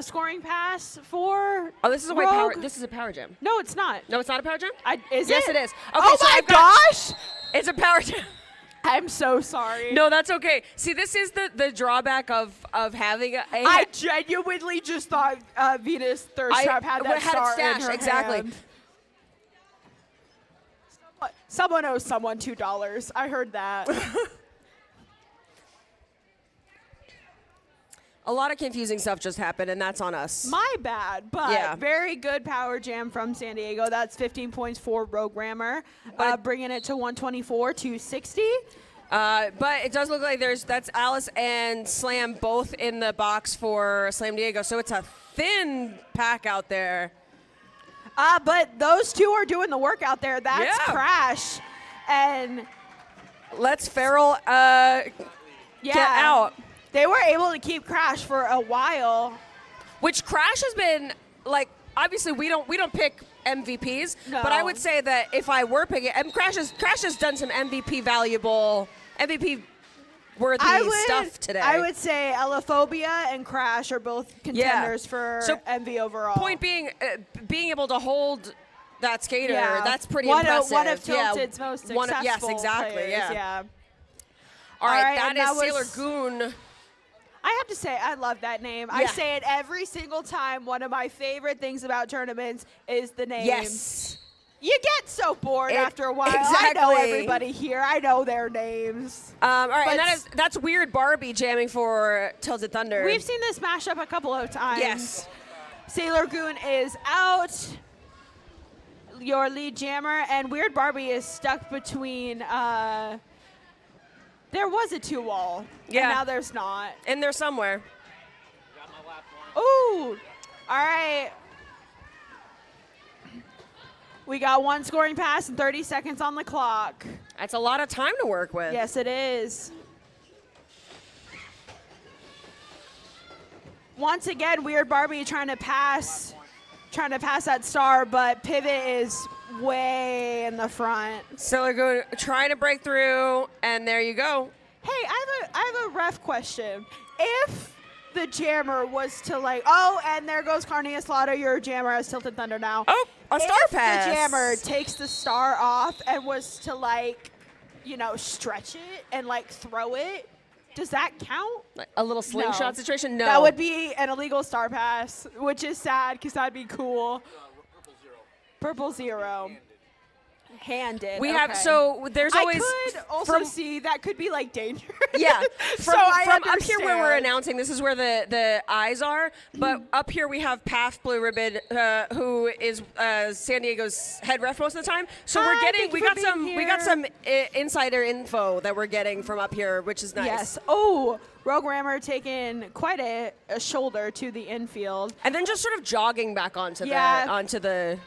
scoring pass for this is a white power. This is a power jam. No, it's not. No, it's not a power jam? Yes, it is. Okay, oh so my gosh! It's a power jam. I'm so sorry. No, that's okay. See, this is the drawback of having I genuinely just thought Venus Thirst Trap had that star in her exactly. hand. Someone owes someone $2. I heard that. A lot of confusing stuff just happened, and that's on us. My bad, but very good power jam from San Diego. That's 15 points for Rogue Rammer, bringing it to 124 to 60. But it does look like that's Alice and Slam both in the box for Slam Diego, so it's a thin pack out there. But those two are doing the work out there. That's Crash. And let's Feral get out. They were able to keep Crash for a while. Which Crash has been, like, obviously we don't pick MVPs, No. but I would say that if I were picking, and Crash has done some MVP worthy stuff today. I would say Elaphobia and Crash are both contenders for So, MV overall. Point being, being able to hold that skater, Yeah. that's pretty one impressive. Of, one of Yeah, Tilted's most one successful of- yes, exactly. players. Yeah. All All right, right, that and is that Sailor was- Goon. I have to say, I love that name. I Yeah. say it every single time. One of my favorite things about tournaments is the name. Yes. You get so bored after a while. I Exactly. know everybody here. I know their names. All right, But and that's Weird Barbie jamming for Tilted Thunder. We've seen this mashup a couple of times. Yes. Sailor Goon is out, your lead jammer, and Weird Barbie is stuck between. There was a 2-wall. Yeah. And now there's not. in there somewhere. Ooh. All right. We got one scoring pass and 30 seconds on the clock. That's a lot of time to work with. Yes, it is. Once again, Weird Barbie trying to pass that star, but Pivot is way in the front. Sailor Goon trying to break through, and there you go. Hey, I have a ref question. If the jammer was to and there goes Carnia Slaughter, your jammer has Tilted Thunder now. Oh, a star If pass. the jammer takes the star off and was to stretch it and throw it, does that count? Like a little slingshot No. situation? No. That would be an illegal star pass, which is sad because that'd be cool. Purple zero. Handed. We okay. have, so there's always. I could also from- see that could be dangerous. Yeah, so from I up here where we're understand. announcing, this is where the eyes are. But up here we have Path Blue Ribbon, who is San Diego's head ref most of the time. So Hi, we're getting thank you we for got being some we got here. some insider info that we're getting from up here, which is nice. Yes. Oh, Rogue Rammer taking quite a shoulder to the infield. And then just sort of jogging back onto Yeah. the.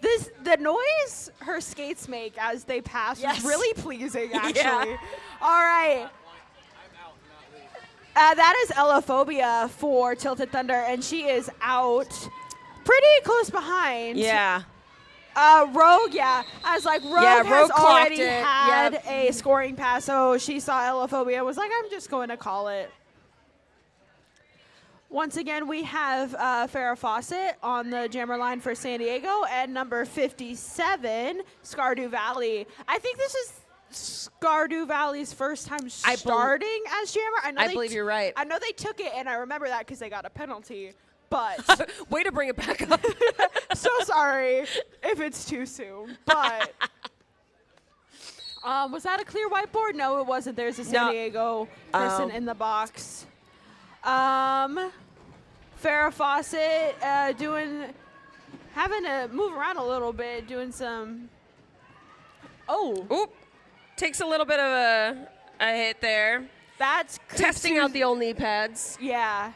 The noise her skates make as they pass Yes. is really pleasing, actually. Yeah. All right. That is Elaphobia for Tilted Thunder, and she is out pretty close behind. Yeah. Rogue, yeah. I was like, Rogue Yeah, has Rogue clocked already it. had Yep. a scoring pass, so she saw Elaphobia and was like, I'm just going to call it. Once again, we have Farrah Fawcett on the jammer line for San Diego, and number 57, Scardu Valley. I think this is Scardu Valley's first time starting as jammer. I believe you're right. I know they took it, and I remember that because they got a penalty. But Way to bring it back up. so sorry if it's too soon. But was that a clear whiteboard? No, it wasn't. There's a San No. Diego person in the box. Farrah Fawcett having to move around a little bit, doing some. Oh, Oop. Takes a little bit of a hit there. that's Testing out the old knee pads. Yeah.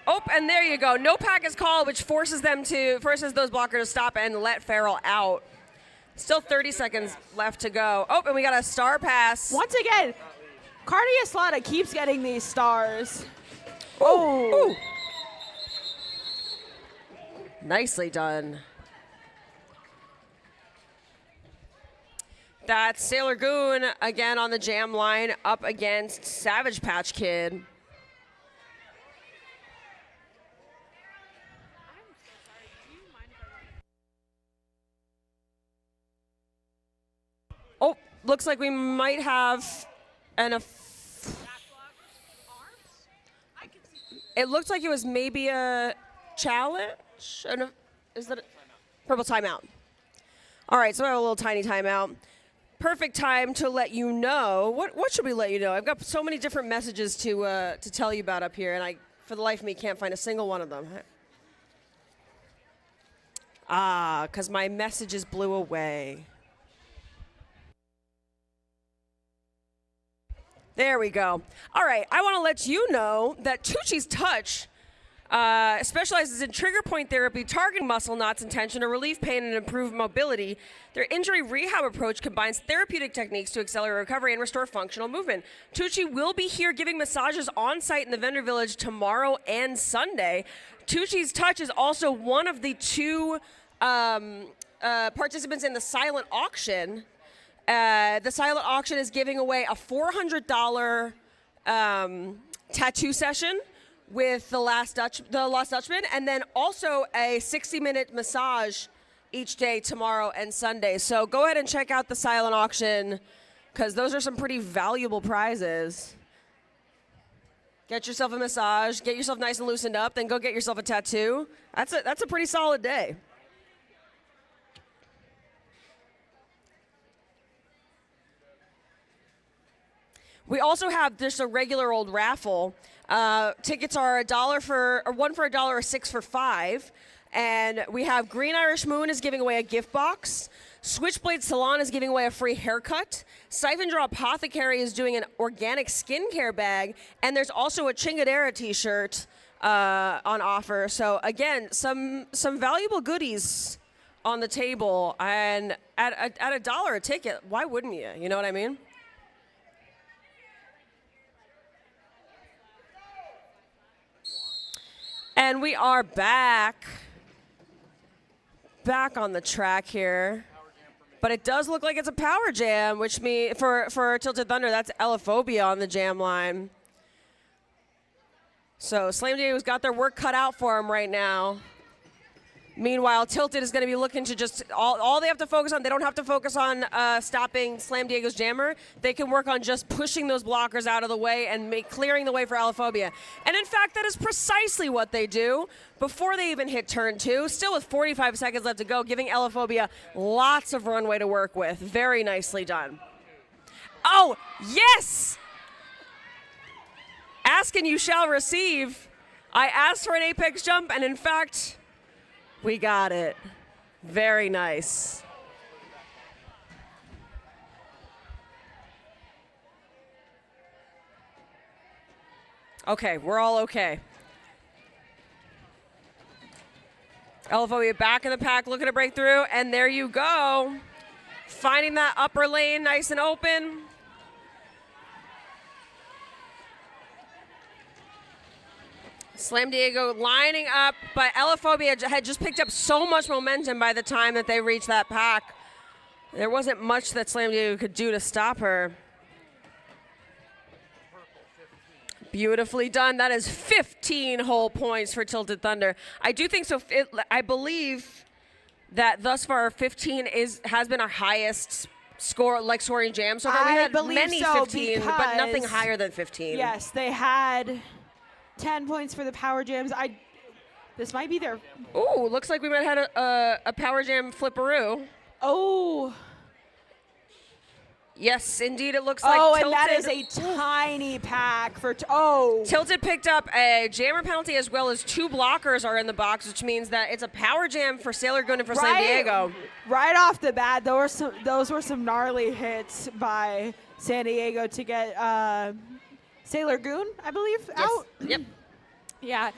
Oh, and there you go. No pack is called, which forces those blockers to stop and let Farrell out. Still 30 seconds left to go. Oh, and we got a star pass. Once again, Cardia Slaughter keeps getting these stars. Oh. Nicely done. That's Sailor Goon again on the jam line up against Savage Patch Kid. Oh, looks like we might have it looked like it was maybe a challenge. Is that a purple timeout? All right, so we have a little tiny timeout. Perfect time to let you know. What should we let you know? I've got so many different messages to tell you about up here, and I, for the life of me, can't find a single one of them. Because my messages blew away. There we go. All right, I want to let you know that Tucci's Touch specializes in trigger point therapy, targeting muscle knots and tension to relieve pain and improve mobility. Their injury rehab approach combines therapeutic techniques to accelerate recovery and restore functional movement. Tucci will be here giving massages on site in the vendor village tomorrow and Sunday. Tucci's Touch is also one of the two participants in the silent auction. The silent auction is giving away a $400 tattoo session with the Lost Dutchman, and then also a 60-minute massage each day tomorrow and Sunday. So go ahead and check out the silent auction because those are some pretty valuable prizes. Get yourself a massage, get yourself nice and loosened up, then go get yourself a tattoo. That's a pretty solid day. We also have just a regular old raffle. Tickets are $1 for, or 1 for $1 or 6 for $5. And we have Green Irish Moon is giving away a gift box. Switchblade Salon is giving away a free haircut. Siphon Draw Apothecary is doing an organic skincare bag. And there's also a Chingadera t-shirt on offer. So again, some valuable goodies on the table. And at $1 a ticket, why wouldn't you? You know what I mean? And we are back on the track here. But it does look like it's a power jam, which means for Tilted Thunder, that's Elaphobia on the jam line. So Slam Diego's got their work cut out for them right now. Meanwhile, Tilted is going to be looking to just all they have to focus on. They don't have to focus on stopping Slam Diego's jammer. They can work on just pushing those blockers out of the way and clearing the way for Elaphobia. And in fact, that is precisely what they do before they even hit turn 2. Still with 45 seconds left to go, giving Elaphobia lots of runway to work with. Very nicely done. Oh, yes! Ask and you shall receive. I asked for an apex jump, and in fact, we got it. Very nice. Okay, we're all okay. Elaphobia back in the pack, looking to break through, and there you go. Finding that upper lane nice and open. Slam Diego lining up, but Elaphobia had just picked up so much momentum by the time that they reached that pack. There wasn't much that Slam Diego could do to stop her. Beautifully done. That is 15 whole points for Tilted Thunder. I do think so. I believe that thus far 15 has been our highest scoring jam so far. We had many so 15, but nothing higher than 15. Yes, they had 10 points for the power jams. This might be their. Ooh, looks like we might have had a power jam flipperoo. Oh. Yes, indeed, it looks like Tilted. And that is a tiny pack for. Tilted picked up a jammer penalty as well as 2 blockers are in the box, which means that it's a power jam for Sailor Goon and for San Diego. Right off the bat, those were some gnarly hits by San Diego to get Sailor Goon, I believe, out. Yep. Yeah.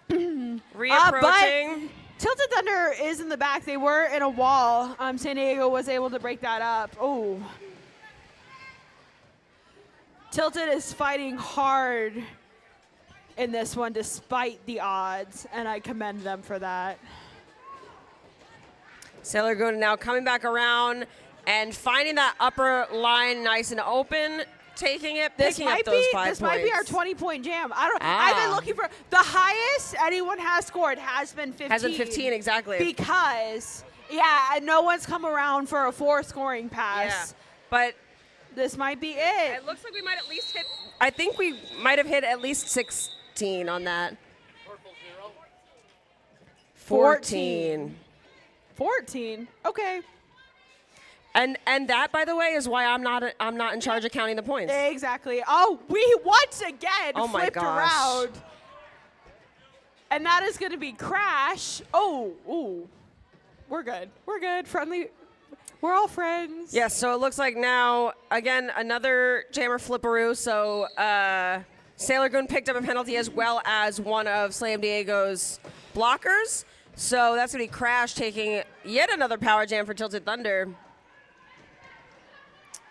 Reapproaching. Tilted Thunder is in the back. They were in a wall. San Diego was able to break that up. Oh. Tilted is fighting hard in this one despite the odds, and I commend them for that. Sailor Goon now coming back around and finding that upper line nice and open. Taking it, picking up those 5 points. This might be our 20-point jam. I've been looking for the highest anyone has scored has been 15. Has been 15, exactly. Because no one's come around for a 4 scoring pass. Yeah, but this might be it. It looks like we might at least hit. I think we might have hit at least 16 on that. 14. 14. Okay. And that, by the way, is why I'm not in charge of counting the points. Exactly. Oh, we once again flipped around. And that is going to be Crash. Oh, we're good. We're good. Friendly. We're all friends. Yes, so it looks like now, again, another jammer flipperoo. So Sailor Goon picked up a penalty as well as one of Slam Diego's blockers. So that's going to be Crash taking yet another power jam for Tilted Thunder.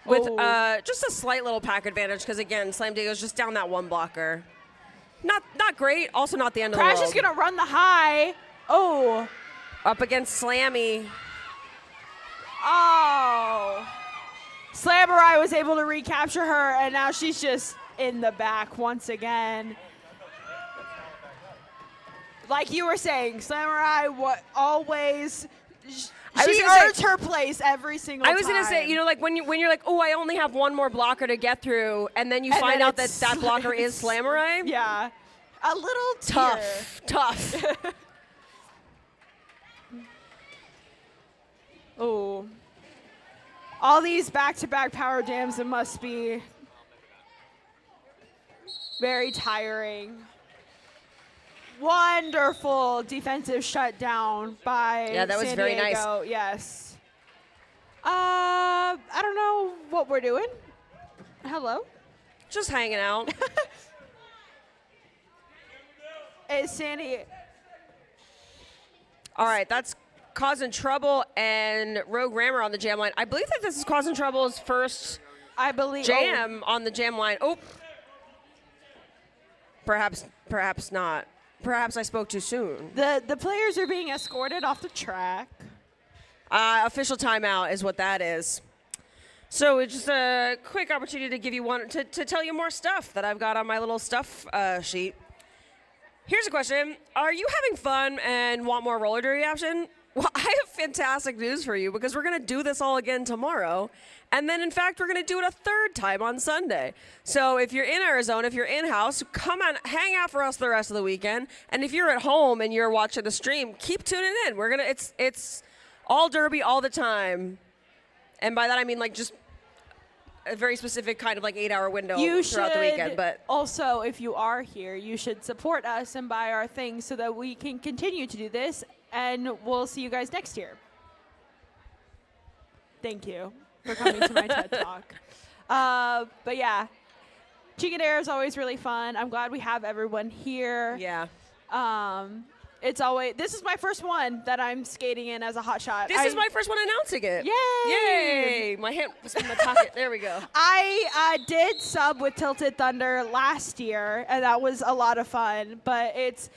With just a slight little pack advantage because, again, Slam Diego's just down that one blocker. Not great, also not the end of the world. Crash is going to run the high. Oh. Up against Slammy. Oh. Slamurai was able to recapture her, and now she's just in the back once again. Like you were saying, Slamurai always... She earns her place every single time. I was going to say, you know, like when you're like, oh, I only have one more blocker to get through, and then you find out that that blocker is Slamurai. Yeah. A little Tough. Oh. All these back-to-back power jams, it must be very tiring. Wonderful defensive shutdown by that was San very Diego. nice. Yes. I don't know what we're doing. Hello? Just hanging out. It's Sandy. All right, that's causing trouble, and Rogue Rammer on the jam line. I believe that this is causing trouble's first jam on the jam line. Oh. Perhaps not. Perhaps I spoke too soon. The players are being escorted off the track. Official timeout is what that is. So it's just a quick opportunity to give you one to tell you more stuff that I've got on my little stuff sheet. Here's a question. Are you having fun and want more roller derby action? Well, I have fantastic news for you because we're going to do this all again tomorrow. And then, in fact, we're going to do it a third time on Sunday. So if you're in Arizona, if you're in-house, come on, hang out for us the rest of the weekend. And if you're at home and you're watching the stream, keep tuning in. It's all derby all the time. And by that, I mean, like, just a very specific kind of, like, 8-hour window throughout the weekend. But also, if you are here, you should support us and buy our things so that we can continue to do this. And we'll see you guys next year. Thank you for coming to my TED Talk. But yeah, Chingadera is always really fun. I'm glad we have everyone here. yeah. This is my first one that I'm skating in as a hot shot. This is my first one announcing it. Yay! Yay! My hand was in my pocket. There we go. I did sub with Tilted Thunder last year, and that was a lot of fun. But it's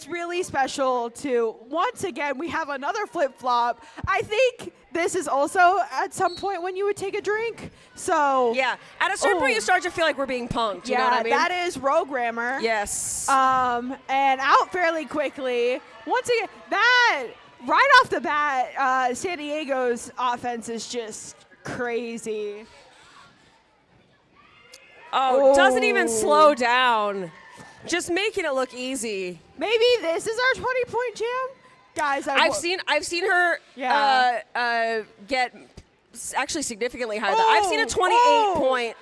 really special to, once again, we have another flip-flop. I think this is also at some point when you would take a drink. So Yeah. At a certain point, you start to feel like we're being punked. You know what I mean? that is Rogue Rammer. Yes. And out fairly quickly. Once again, that right off the bat, San Diego's offense is just crazy. Doesn't even slow down. Just making it look easy. Maybe this is our 20-point jam, guys. I've seen her get actually significantly higher. I've seen a 28-point.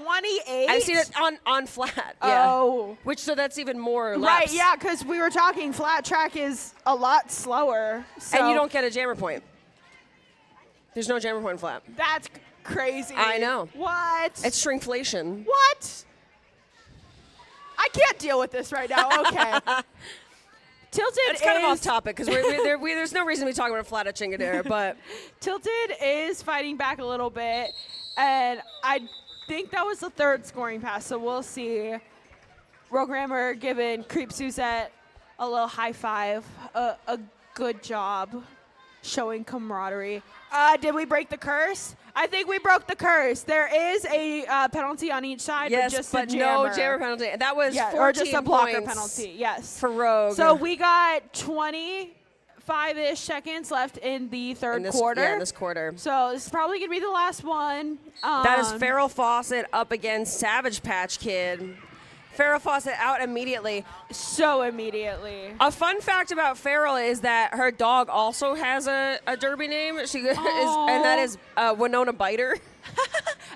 28. I've seen it on flat. Oh. Yeah. Which so that's even more laps. Right, yeah, because we were talking flat track is a lot slower. So And you don't get a jammer point. There's no jammer point in flat. That's crazy. I know. What? It's shrinkflation. What? I can't deal with this right now. Okay. Tilted It's kind of off topic because there's no reason to be talking about flat at Chingadera, but Tilted is fighting back a little bit, and I think that was the third scoring pass, so we'll see. Rogue Rammer giving Creep Suzette a little high five. A good job showing camaraderie. Did we break the curse? I think we broke the curse. There is a penalty on each side, yes, but just but a jammer. no jammer penalty. That was 14 or just a blocker points penalty. Yes. for Rogue. So we got 25-ish seconds left in the third quarter. Yeah, in this quarter. So this is probably going to be the last one. That is Farrell Fawcett up against Savage Patch Kid. Farrell Fawcett out immediately. So immediately. A fun fact about Farrell is that her dog also has a derby name. And that is Winona Biter.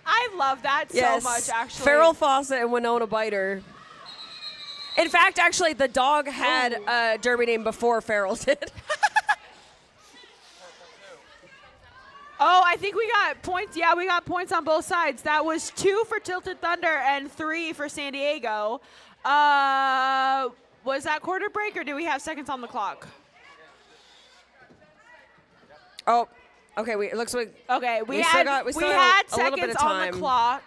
I love that so much, actually. Farrell Fawcett and Winona Biter. In fact, actually, the dog had a derby name before Farrell did. Oh, I think we got points. Yeah, we got points on both sides. That was 2 for Tilted Thunder and 3 for San Diego. Was that quarter break or do we have seconds on the clock? Oh, okay. It looks like Okay, we still had got a little bit seconds of on the time. clock.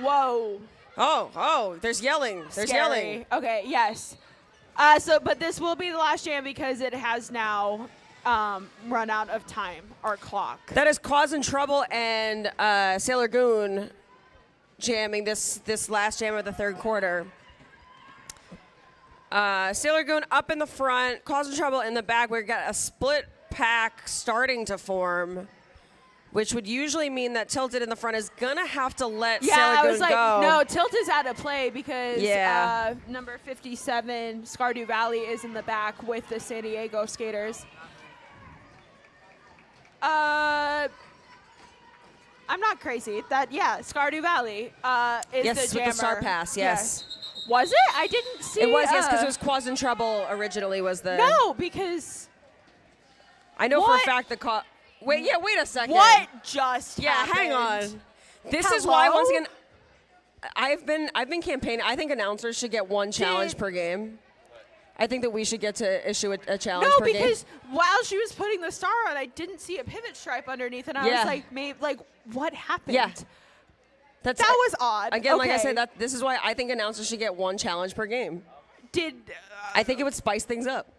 Whoa. Oh, there's yelling. There's Scary. yelling. Okay, yes. But this will be the last jam because it has now run out of time, our clock. That is Causing Trouble and Sailor Goon jamming this last jam of the third quarter. Sailor Goon up in the front, Causing Trouble in the back. We've got a split pack starting to form, which would usually mean that Tilted in the front is going to have to let Yeah, Sailor I Goon was like, go. no, Tilt is out of play because Yeah. number 57, Scardew Valley, is in the back with the San Diego skaters. I'm not crazy. Scardew Valley is Yes, the with jammer. the star pass, yes. Was it? I didn't see. It was, yes, because it was Causing Trouble originally was the... No, because I know for a What? fact the... Wait a second. what just Yeah, happened? hang on. This is why, Hello? once again, I've been campaigning. I think announcers should get one challenge per game. I think that we should get to issue a challenge No, per game. because while she was putting the star on, I didn't see a pivot stripe underneath, and I Yeah. was like, maybe, like, what happened? Yeah. That was odd. Again, like I Okay. said, this is why I think announcers should get one challenge per game. Did I think it would spice things up.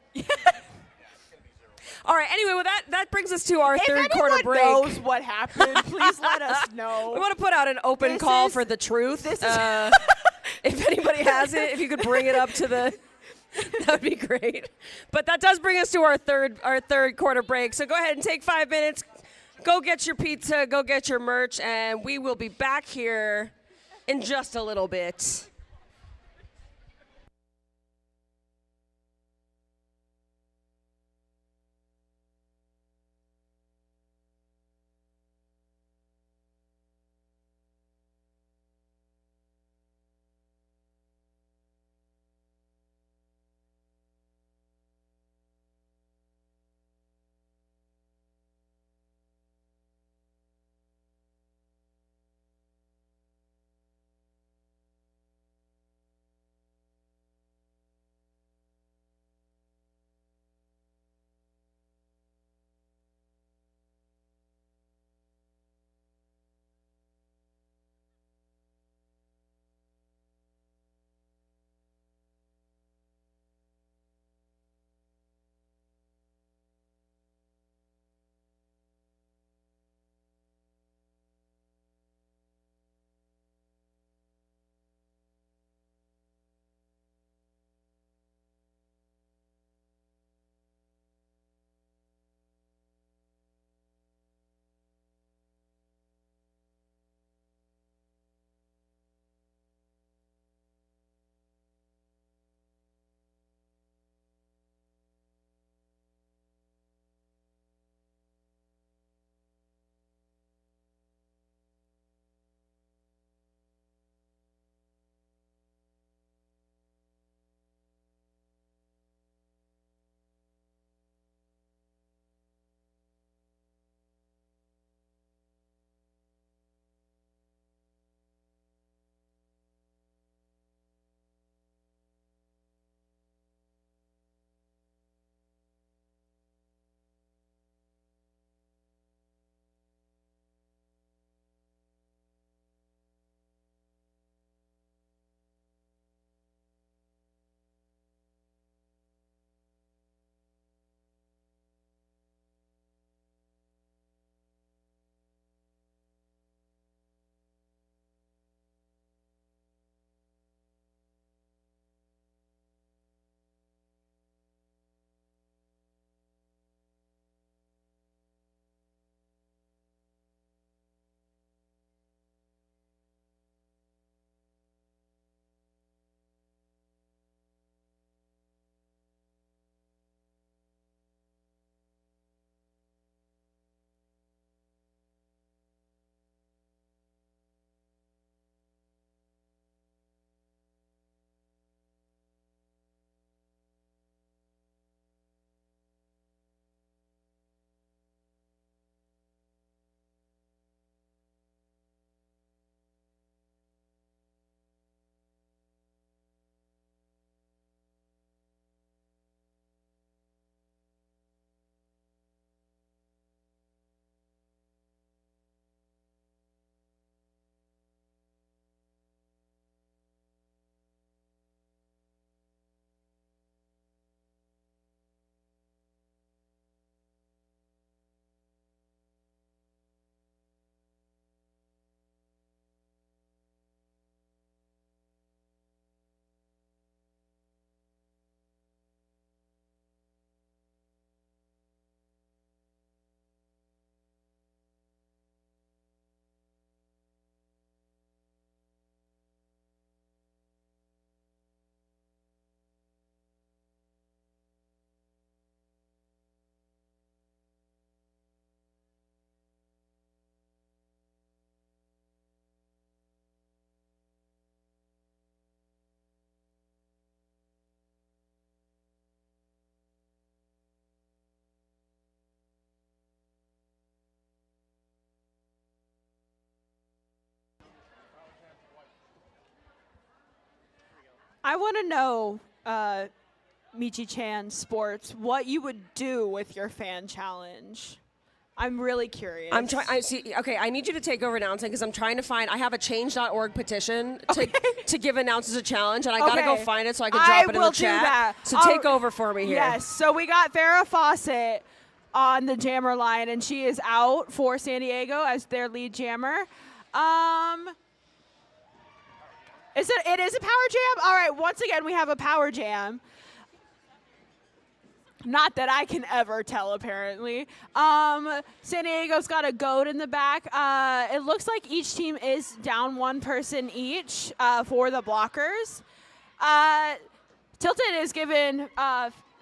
All right. Anyway, well, that brings us to our if third quarter anyone break. knows what happened, please let us know. We want to put out an open This call is- for the truth. this is- If anybody has it, if you could bring it up to the, that would be great. But that does bring us to our third quarter break. So go ahead and take 5 minutes. Go get your pizza. Go get your merch, and we will be back here in just a little bit. I want to know, Michi-chan Sports, what you would do with your fan challenge. I'm really curious. I'm trying. I see. Okay, I need you to take over announcing because I'm trying to find. I have a change.org petition to give announcers a challenge, and I gotta go find it so I can drop it in the chat. That. So take over for me here. Yes. So we got Farrah Fawcett on the jammer line, and she is out for San Diego as their lead jammer. It is a power jam? All right, once again, we have a power jam. Not that I can ever tell, apparently. San Diego's got a goat in the back. It looks like each team is down one person each for the blockers. Tilted is giving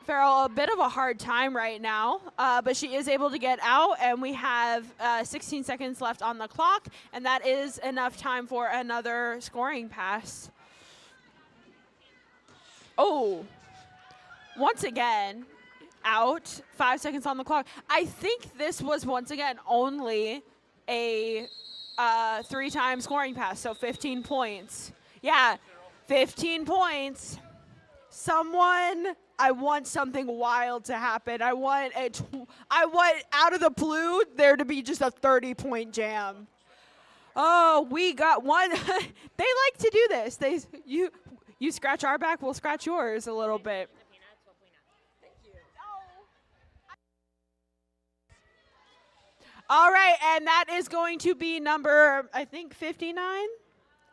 Farrell a bit of a hard time right now, but she is able to get out, and we have 16 seconds left on the clock, and that is enough time for another scoring pass. Oh, once again, out, 5 seconds on the clock. I think this was once again only a 3-time scoring pass, so 15 points. Yeah, 15 points. I want something wild to happen. I want out of the blue there to be just a 30-point jam. Oh, we got one. They like to do this. You scratch our back, we'll scratch yours a little bit. All right, and that is going to be number, I think, 59.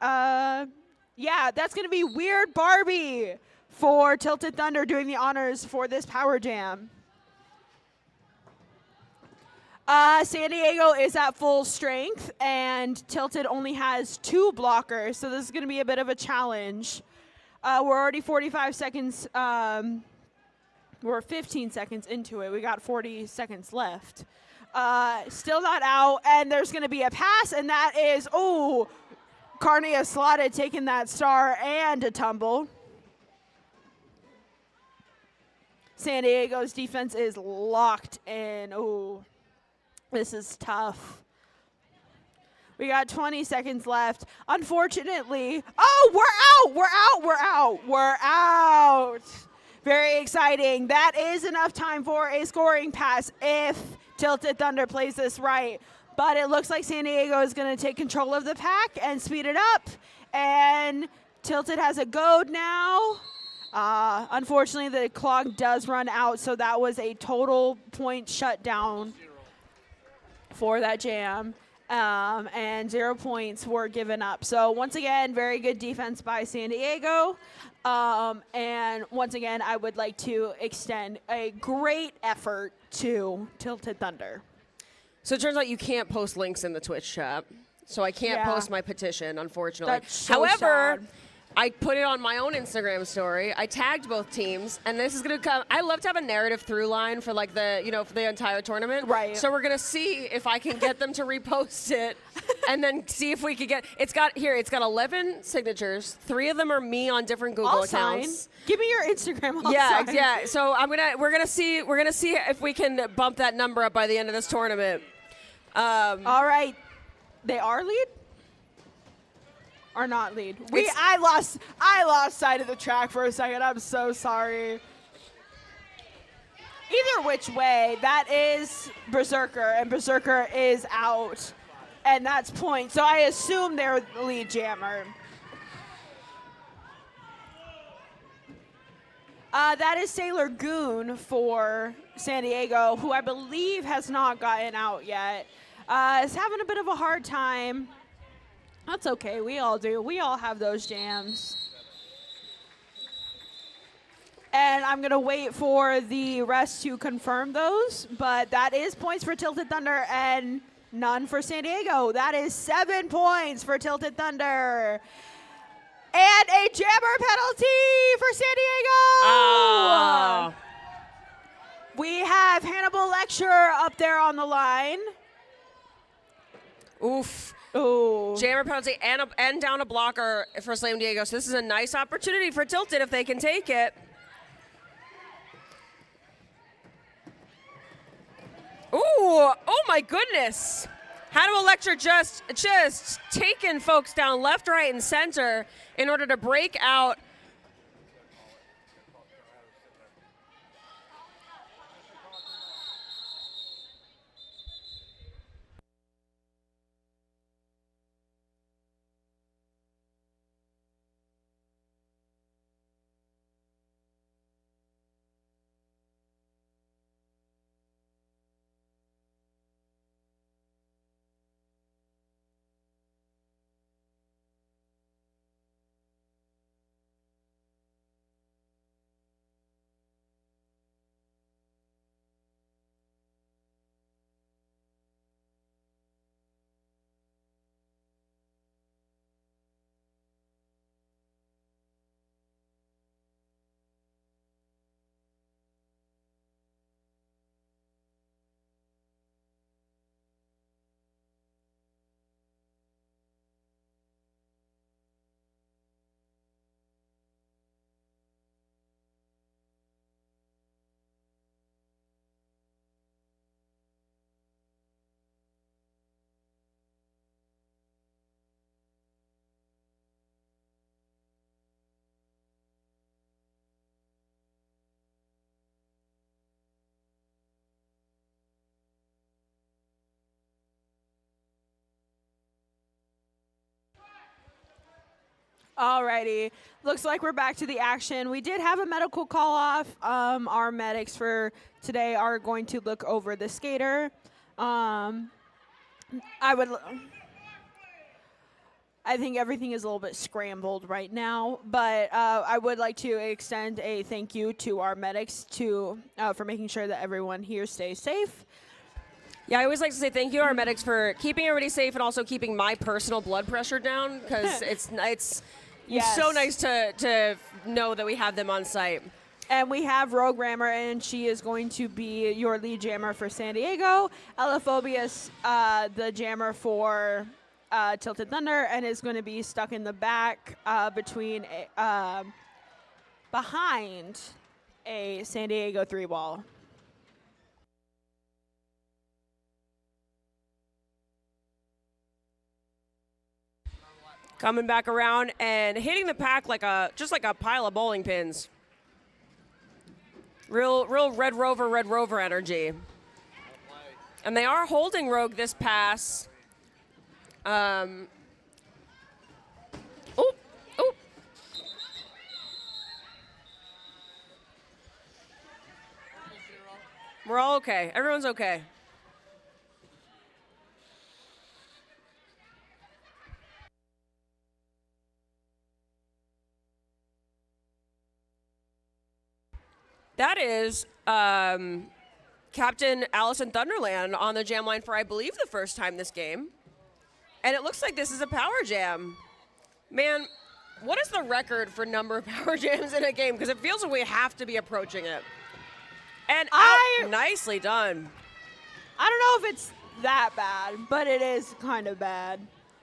Yeah, that's going to be Weird Barbie for Tilted Thunder doing the honors for this power jam. San Diego is at full strength, and Tilted only has 2 blockers, so this is going to be a bit of a challenge. We're already 45 seconds, we're 15 seconds into it. We got 40 seconds left. Still not out, and there's going to be a pass, and that is, Carnia slotted taking that star and a tumble. San Diego's defense is locked in. Ooh, this is tough. We got 20 seconds left. Unfortunately, we're out. Very exciting. That is enough time for a scoring pass if Tilted Thunder plays this right. But it looks like San Diego is going to take control of the pack and speed it up. And Tilted has a goad now. Unfortunately, the clock does run out, so that was a total point shutdown for that jam. And 0 points were given up. So once again, very good defense by San Diego. And once again, I would like to extend a great effort to Tilted Thunder. So it turns out you can't post links in the Twitch chat. So I can't post my petition, unfortunately. That's so However, sad. I put it on my own Instagram story. I tagged both teams, and this is going to come. I love to have a narrative through line for for the entire tournament. Right. So we're going to see if I can get them to repost it, and then see if we can get. It's got 11 signatures. 3 of them are me on different Google I'll accounts. sign. Give me your Instagram. I'll Yeah, sign. yeah. So we're gonna see if we can bump that number up by the end of this tournament. All right. They are lead? Or not lead? I lost sight of the track for a second. I'm so sorry. Either which way, that is Berserker, and Berserker is out. And that's point. So I assume they're the lead jammer. That is Sailor Goon for San Diego, who I believe has not gotten out yet. Is having a bit of a hard time. That's okay. We all do. We all have those jams. And I'm going to wait for the rest to confirm those. But that is points for Tilted Thunder and none for San Diego. That is 7 points for Tilted Thunder. And a jammer penalty for San Diego. We have Hannibal Lecture up there on the line. Oof. Ooh. Jammer penalty and down a blocker for San Diego. So this is a nice opportunity for Tilted if they can take it. Ooh, oh my goodness. Hannibal Lecture just taking folks down left, right, and center in order to break out Alrighty. Looks like we're back to the action. We did have a medical call off. Our medics for today are going to look over the skater. I think everything is a little bit scrambled right now, but I would like to extend a thank you to our medics for making sure that everyone here stays safe. Yeah, I always like to say thank you to our medics for keeping everybody safe and also keeping my personal blood pressure down, because it's Yes. so nice to know that we have them on site. And we have Rogue Rammer, and she is going to be your lead jammer for San Diego. Elaphobius, the jammer for Tilted Thunder, and is going to be stuck in the back behind a San Diego 3-ball. Coming back around and hitting the pack just like a pile of bowling pins. Real Red Rover energy. And they are holding Rogue this pass. Oop. We're all okay. Everyone's okay. That is Captain Allison Thunderland on the jam line for, I believe, the first time this game. And it looks like this is a power jam. Man, what is the record for number of power jams in a game? Because it feels like we have to be approaching it. And nicely done. I don't know if it's that bad, but it is kind of bad.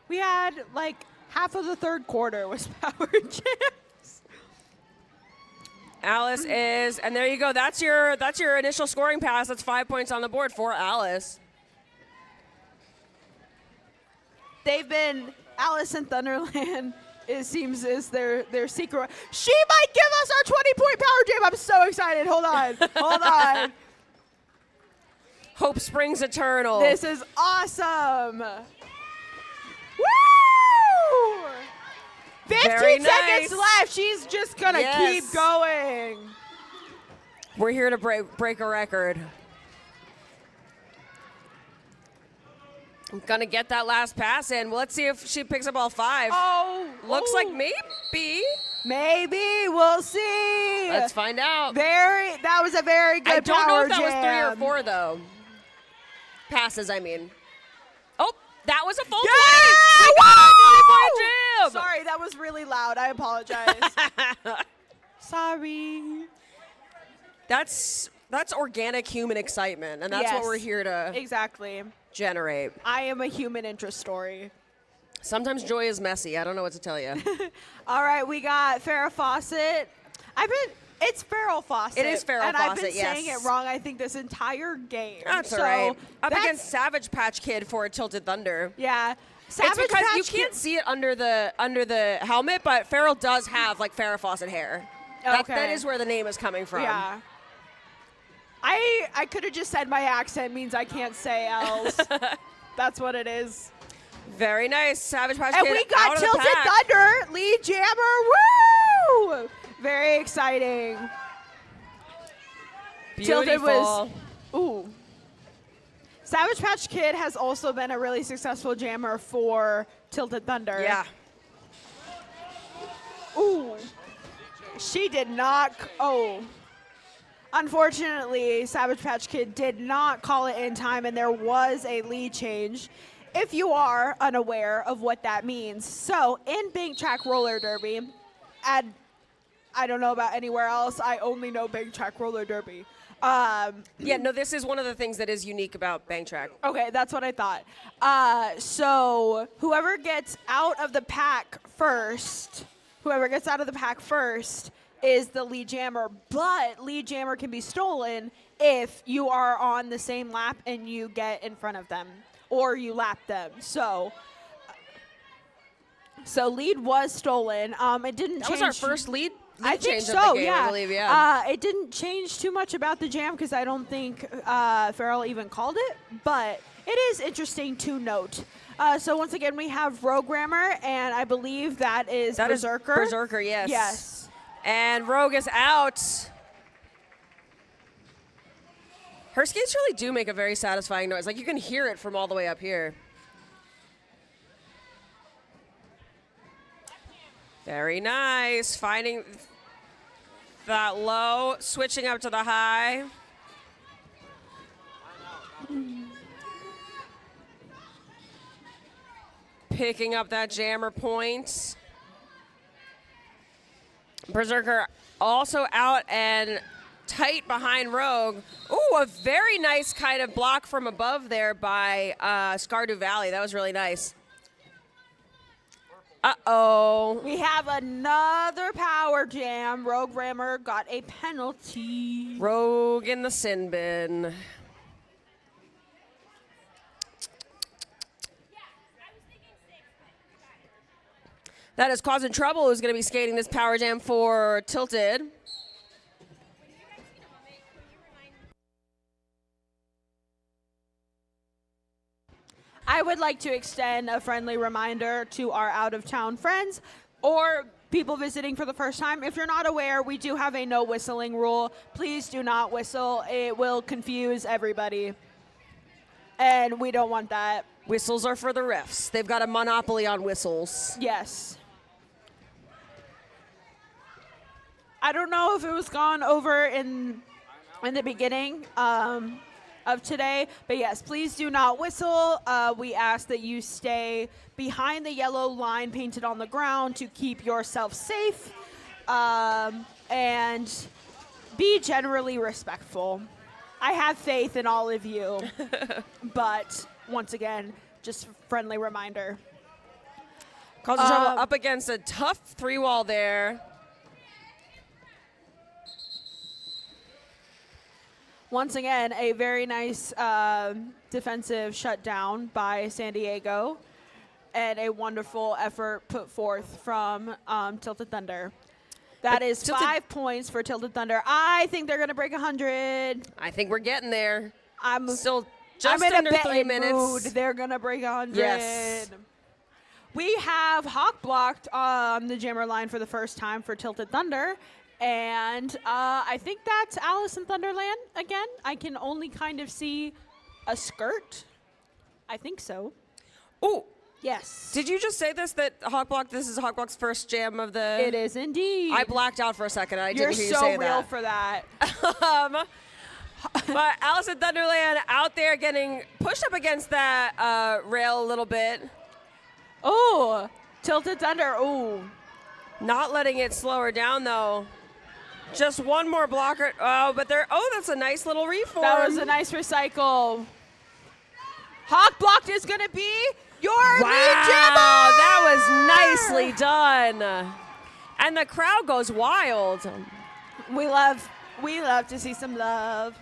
We had like half of the third quarter was power jams. Alice is, and there you go. That's your initial scoring pass. That's 5 points on the board for Alice. They've been Alice and Thunderland. It seems is their secret. She might give us our 20-point power jam. I'm so excited. Hold on. Hope springs eternal. This is awesome. Woo! 15 Very seconds nice. left. She's just going to keep going. We're here to break a record. I'm going to get that last pass in. Well, let's see if she picks up all 5. Looks like maybe. Maybe. We'll see. Let's find out. That was a very good I don't know power if that was 3 or jam. 4, though. Passes, I mean. Oh, that was a full 20. Yeah! We got a 20-point jam. Sorry, that was really loud. I apologize. Sorry. That's organic human excitement, and that's what Yes, we're here to exactly. generate. I am a human interest story. Sometimes joy is messy. I don't know what to tell you. All right, we got Farrah Fawcett. It's Farrell Fawcett. It is Farrell and Fawcett, I've been yes. saying it wrong, I think, this entire game. That's all right. Up against Savage Patch Kid for Tilted Thunder. Yeah. It's Savage because you Patch can't Kid- see it under the helmet, but Farrell does have like Farrah Fawcett hair. Okay. That is where the name is coming from. Yeah. I could have just said my accent means I can't say else. That's what it is. Very nice. Savage Patch And Kid we got out of the Tilted pack. Thunder, lead jammer. Woo! Very exciting. Tilted Beautiful. was. Savage Patch Kid has also been a really successful jammer for Tilted Thunder. Yeah. Ooh. She did not. Unfortunately, Savage Patch Kid did not call it in time, and there was a lead change. If you are unaware of what that means. So, in Bank Track Roller Derby, and I don't know about anywhere else, I only know Bank Track Roller Derby. Yeah, no, this is one of the things that is unique about Bank Track. Okay, that's what I thought. So whoever gets out of the pack first is the lead jammer, but lead jammer can be stolen if you are on the same lap and you get in front of them or you lap them. So lead was stolen. It didn't That change. was our first lead I think change so, of the game, yeah. I believe, yeah. It didn't change too much about the jam because I don't think Farrell even called it, but It is interesting to note. So once again, we have Rogue Rammer, and I believe that is Berserker. Berserker, yes. Yes. And Rogue is out. Her skates really do make a very satisfying noise. Like, you can hear it from all the way up here. Very nice. Finding that low, switching up to the high. Picking up that jammer point. Berserker also out and tight behind Rogue. Ooh, a very nice kind of block from above there by Scardu Valley. That was really nice. Uh-oh. We have another power jam. Rogue Rammer got a penalty. Rogue in the sin bin. That is causing trouble. Who's going to be skating this power jam for Tilted? I would like to extend a friendly reminder to our out-of-town friends or people visiting for the first time. If you're not aware, we do have a no whistling rule. Please do not whistle. It will confuse everybody. And we don't want that. Whistles are for the refs. They've got a monopoly on whistles. Yes. I don't know if it was gone over in the beginning of today, but yes, please do not whistle. We ask that you stay behind the yellow line painted on the ground to keep yourself safe, and be generally respectful. I have faith in all of you, but once again, just friendly reminder. Causing trouble up against a tough three-wall there. Once again, a very nice defensive shutdown by San Diego, and a wonderful effort put forth from Tilted Thunder. That is 5 points for Tilted Thunder. I think they're going to break 100. I think we're getting there. I'm still just in under a 3 minutes. mood. They're going to break 100. Yes. We have Hawk blocked on the jammer line for the first time for Tilted Thunder. And I think that's Alice in Thunderland again. I can only kind of see a skirt. I think so. Ooh. Yes. Did you just say this, that this is Hawkblock's first jam of the... It is indeed. I blacked out for a second. I didn't hear you say that. You're so real for that. But Alice in Thunderland out there getting pushed up against that rail a little bit. Oh, Tilted Thunder. Oh. Not letting it slow her down, though. Just one more blocker. Oh, but they're... Oh, that's a nice little reform. That was a nice recycle. Hawk blocked is going to be your lead jammer! That was nicely done. And the crowd goes wild. We love to see some love.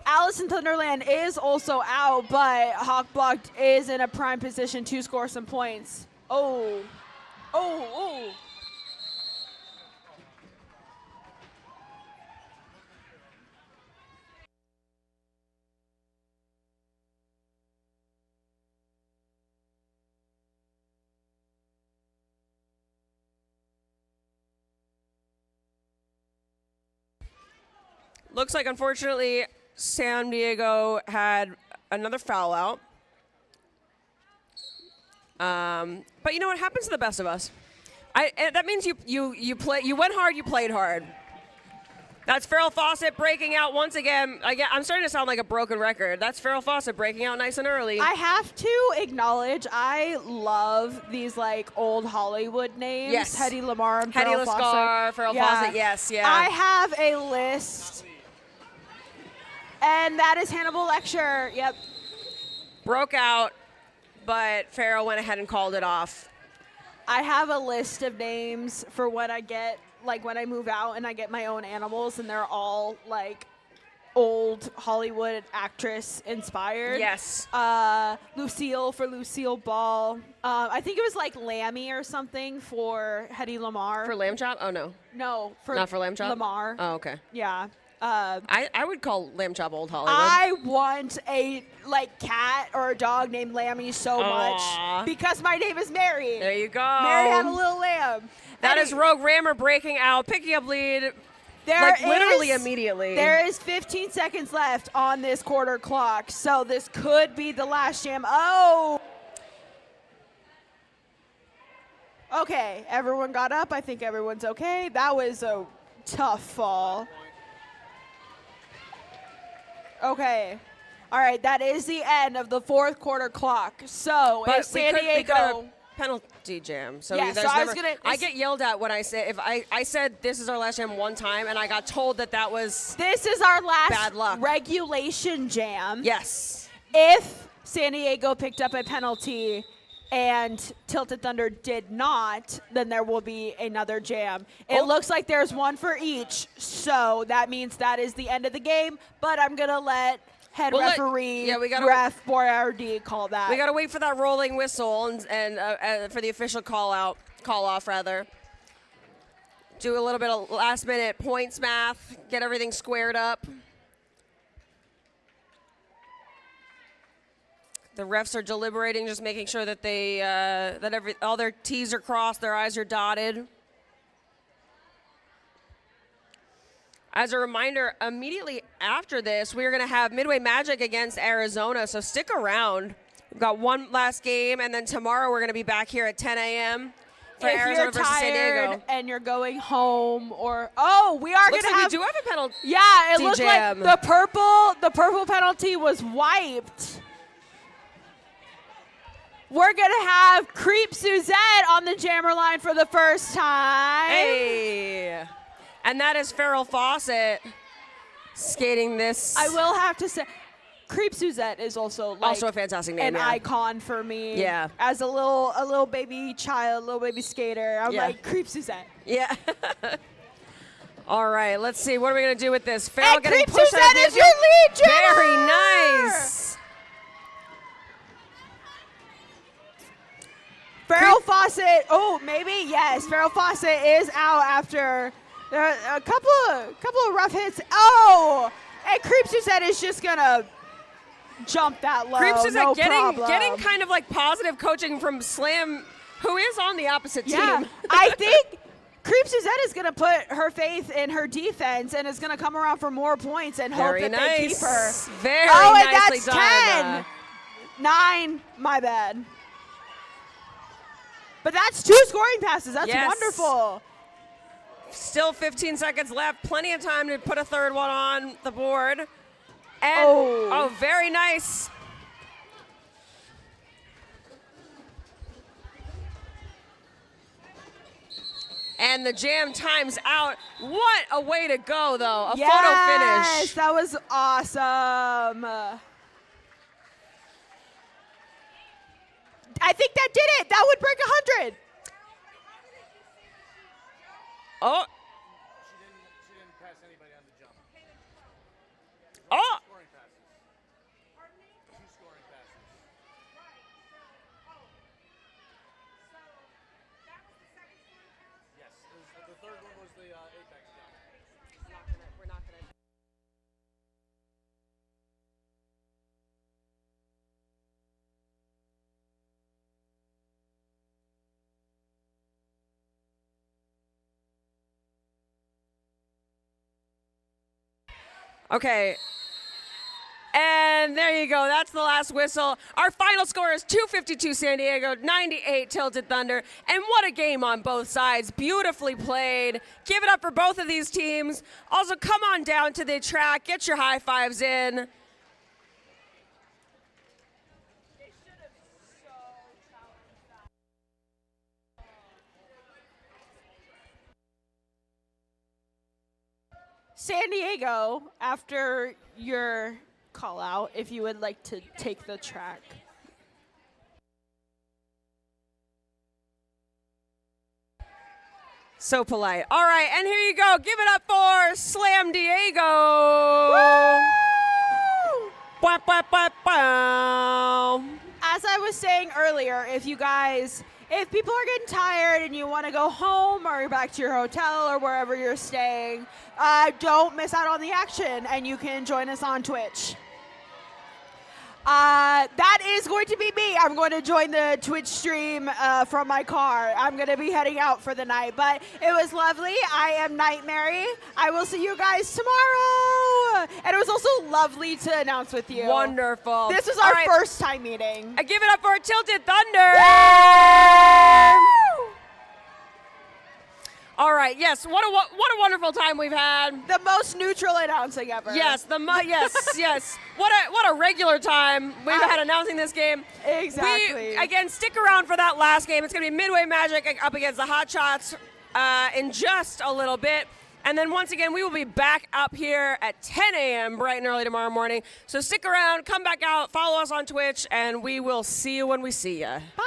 Alice in Thunderland is also out, but Hawk blocked is in a prime position to score some points. Oh. Looks like, unfortunately, San Diego had another foul out. But you know what happens to the best of us? That means you went hard, you played hard. That's Farrell Fawcett breaking out once again. I'm starting to sound like a broken record. That's Farrell Fawcett breaking out nice and early. I have to acknowledge, I love these like old Hollywood names. Yes. Hedy Lamarr and Hedy Farrell Lascar, Fawcett. Farrell Yeah. Fawcett, yes, yeah. I have a list. And that is Hannibal Lecture. Yep. Broke out, but Farrell went ahead and called it off. I have a list of names for when I get, like when I move out and I get my own animals, and they're all like old Hollywood actress inspired. Yes. Lucille for Lucille Ball. I think it was like Lammy or something for Hedy Lamarr. For Lamb Chop? Oh, no. No, for Not for Lamb Chop? Lamar. Oh, okay. Yeah. I would call Lamb Chop Old Hollywood. I want a cat or a dog named Lammy so Aw. much because my name is Mary. There you go. Mary had a little lamb. That is Rogue Rammer breaking out, picking up lead. Literally immediately. There is 15 seconds left on this quarter clock, so this could be the last jam. Oh! Okay, everyone got up. I think everyone's okay. That was a tough fall. Okay. All right, that is the end of the fourth quarter clock. So But if San Diego... penalty jam. So Yeah, there's so I was never- gonna- I get yelled at when I say if I said this is our last jam one time, and I got told that was This is our last Bad luck. regulation jam. yes. If San Diego picked up a penalty and Tilted Thunder did not, then there will be another jam. It Oh. looks like there's one for each, so that means that is the end of the game, but I'm going to let head referee Ref Boyardee call that. We gotta wait for that rolling whistle and for the official call off rather. Do a little bit of last minute points math, get everything squared up. The refs are deliberating, just making sure that they all their T's are crossed, their I's are dotted. As a reminder, immediately after this, we're going to have Midway Magic against Arizona, so stick around. We've got one last game, and then tomorrow we're going to be back here at 10 a.m. for if Arizona you're versus San tired Diego. and you're going home, or we are going Looks to like have. we do have a penalty. Yeah, it looked jam. like the purple penalty was wiped. We're going to have Creep Suzette on the jammer line for the first time. Hey. And that is Farrell Fawcett skating this. I will have to say, Creep Suzette is also Also a fantastic name, an yeah. icon for me. Yeah. As a little baby child, little baby skater, I'm Yeah. like, Creep Suzette. Yeah. All right, let's see. What are we going to do with this? Farrell And getting Creep pushed out of Suzette is the your lead jammer! Very nice. Farrell Fawcett. Oh, maybe yes. Farrell Fawcett is out after a couple of rough hits. Oh, and Creep Suzette is just gonna jump that low. Creeps is no getting problem. kind of like positive coaching from Slam, who is on the opposite Yeah, team. I think Creep Suzette is gonna put her faith in her defense and is gonna come around for more points and hope Very that nice. they keep her. Very Oh, and nicely that's done. 10. 9. My bad. But that's 2 scoring passes. That's Yes. wonderful. Still 15 seconds left. Plenty of time to put a third one on the board. And Oh. very nice. And the jam time's out. What a way to go, though. A Yes, photo finish. that was awesome. I think that did it. That would break 100. Oh. She didn't pass anybody on the jump. Oh. Scoring passes. Two scoring passes. Yes, the third one was the apex jump. We're not gonna. Okay. And there you go. That's the last whistle. Our final score is 252 San Diego, 98 Tilted Thunder. And what a game on both sides. Beautifully played. Give it up for both of these teams. Also, come on down to the track. Get your high fives in. San Diego, after your call out, if you would like to take the track. So polite. All right, and here you go. Give it up for Slam Diego. Bwah, bwah, bwah, bwah. As I was saying earlier, if you guys if people are getting tired and you want to go home or back to your hotel or wherever you're staying, don't miss out on the action, and you can join us on Twitch. That is going to be me. I'm going to join the Twitch stream from my car. I'm going to be heading out for the night, but it was lovely. I am Night Mary. I will see you guys tomorrow. And it was also lovely to announce with you. Wonderful. This was All our right. first time meeting. I give it up for Tilted Thunder. All right. Yes. What a wonderful time we've had. The most neutral announcing ever. Yes. Yes. What a regular time we've had announcing this game. Exactly. Again, stick around for that last game. It's going to be Midway Magic up against the Hot Shots in just a little bit. And then once again, we will be back up here at 10 a.m. bright and early tomorrow morning. So stick around, come back out, follow us on Twitch, and we will see you when we see you. Bye.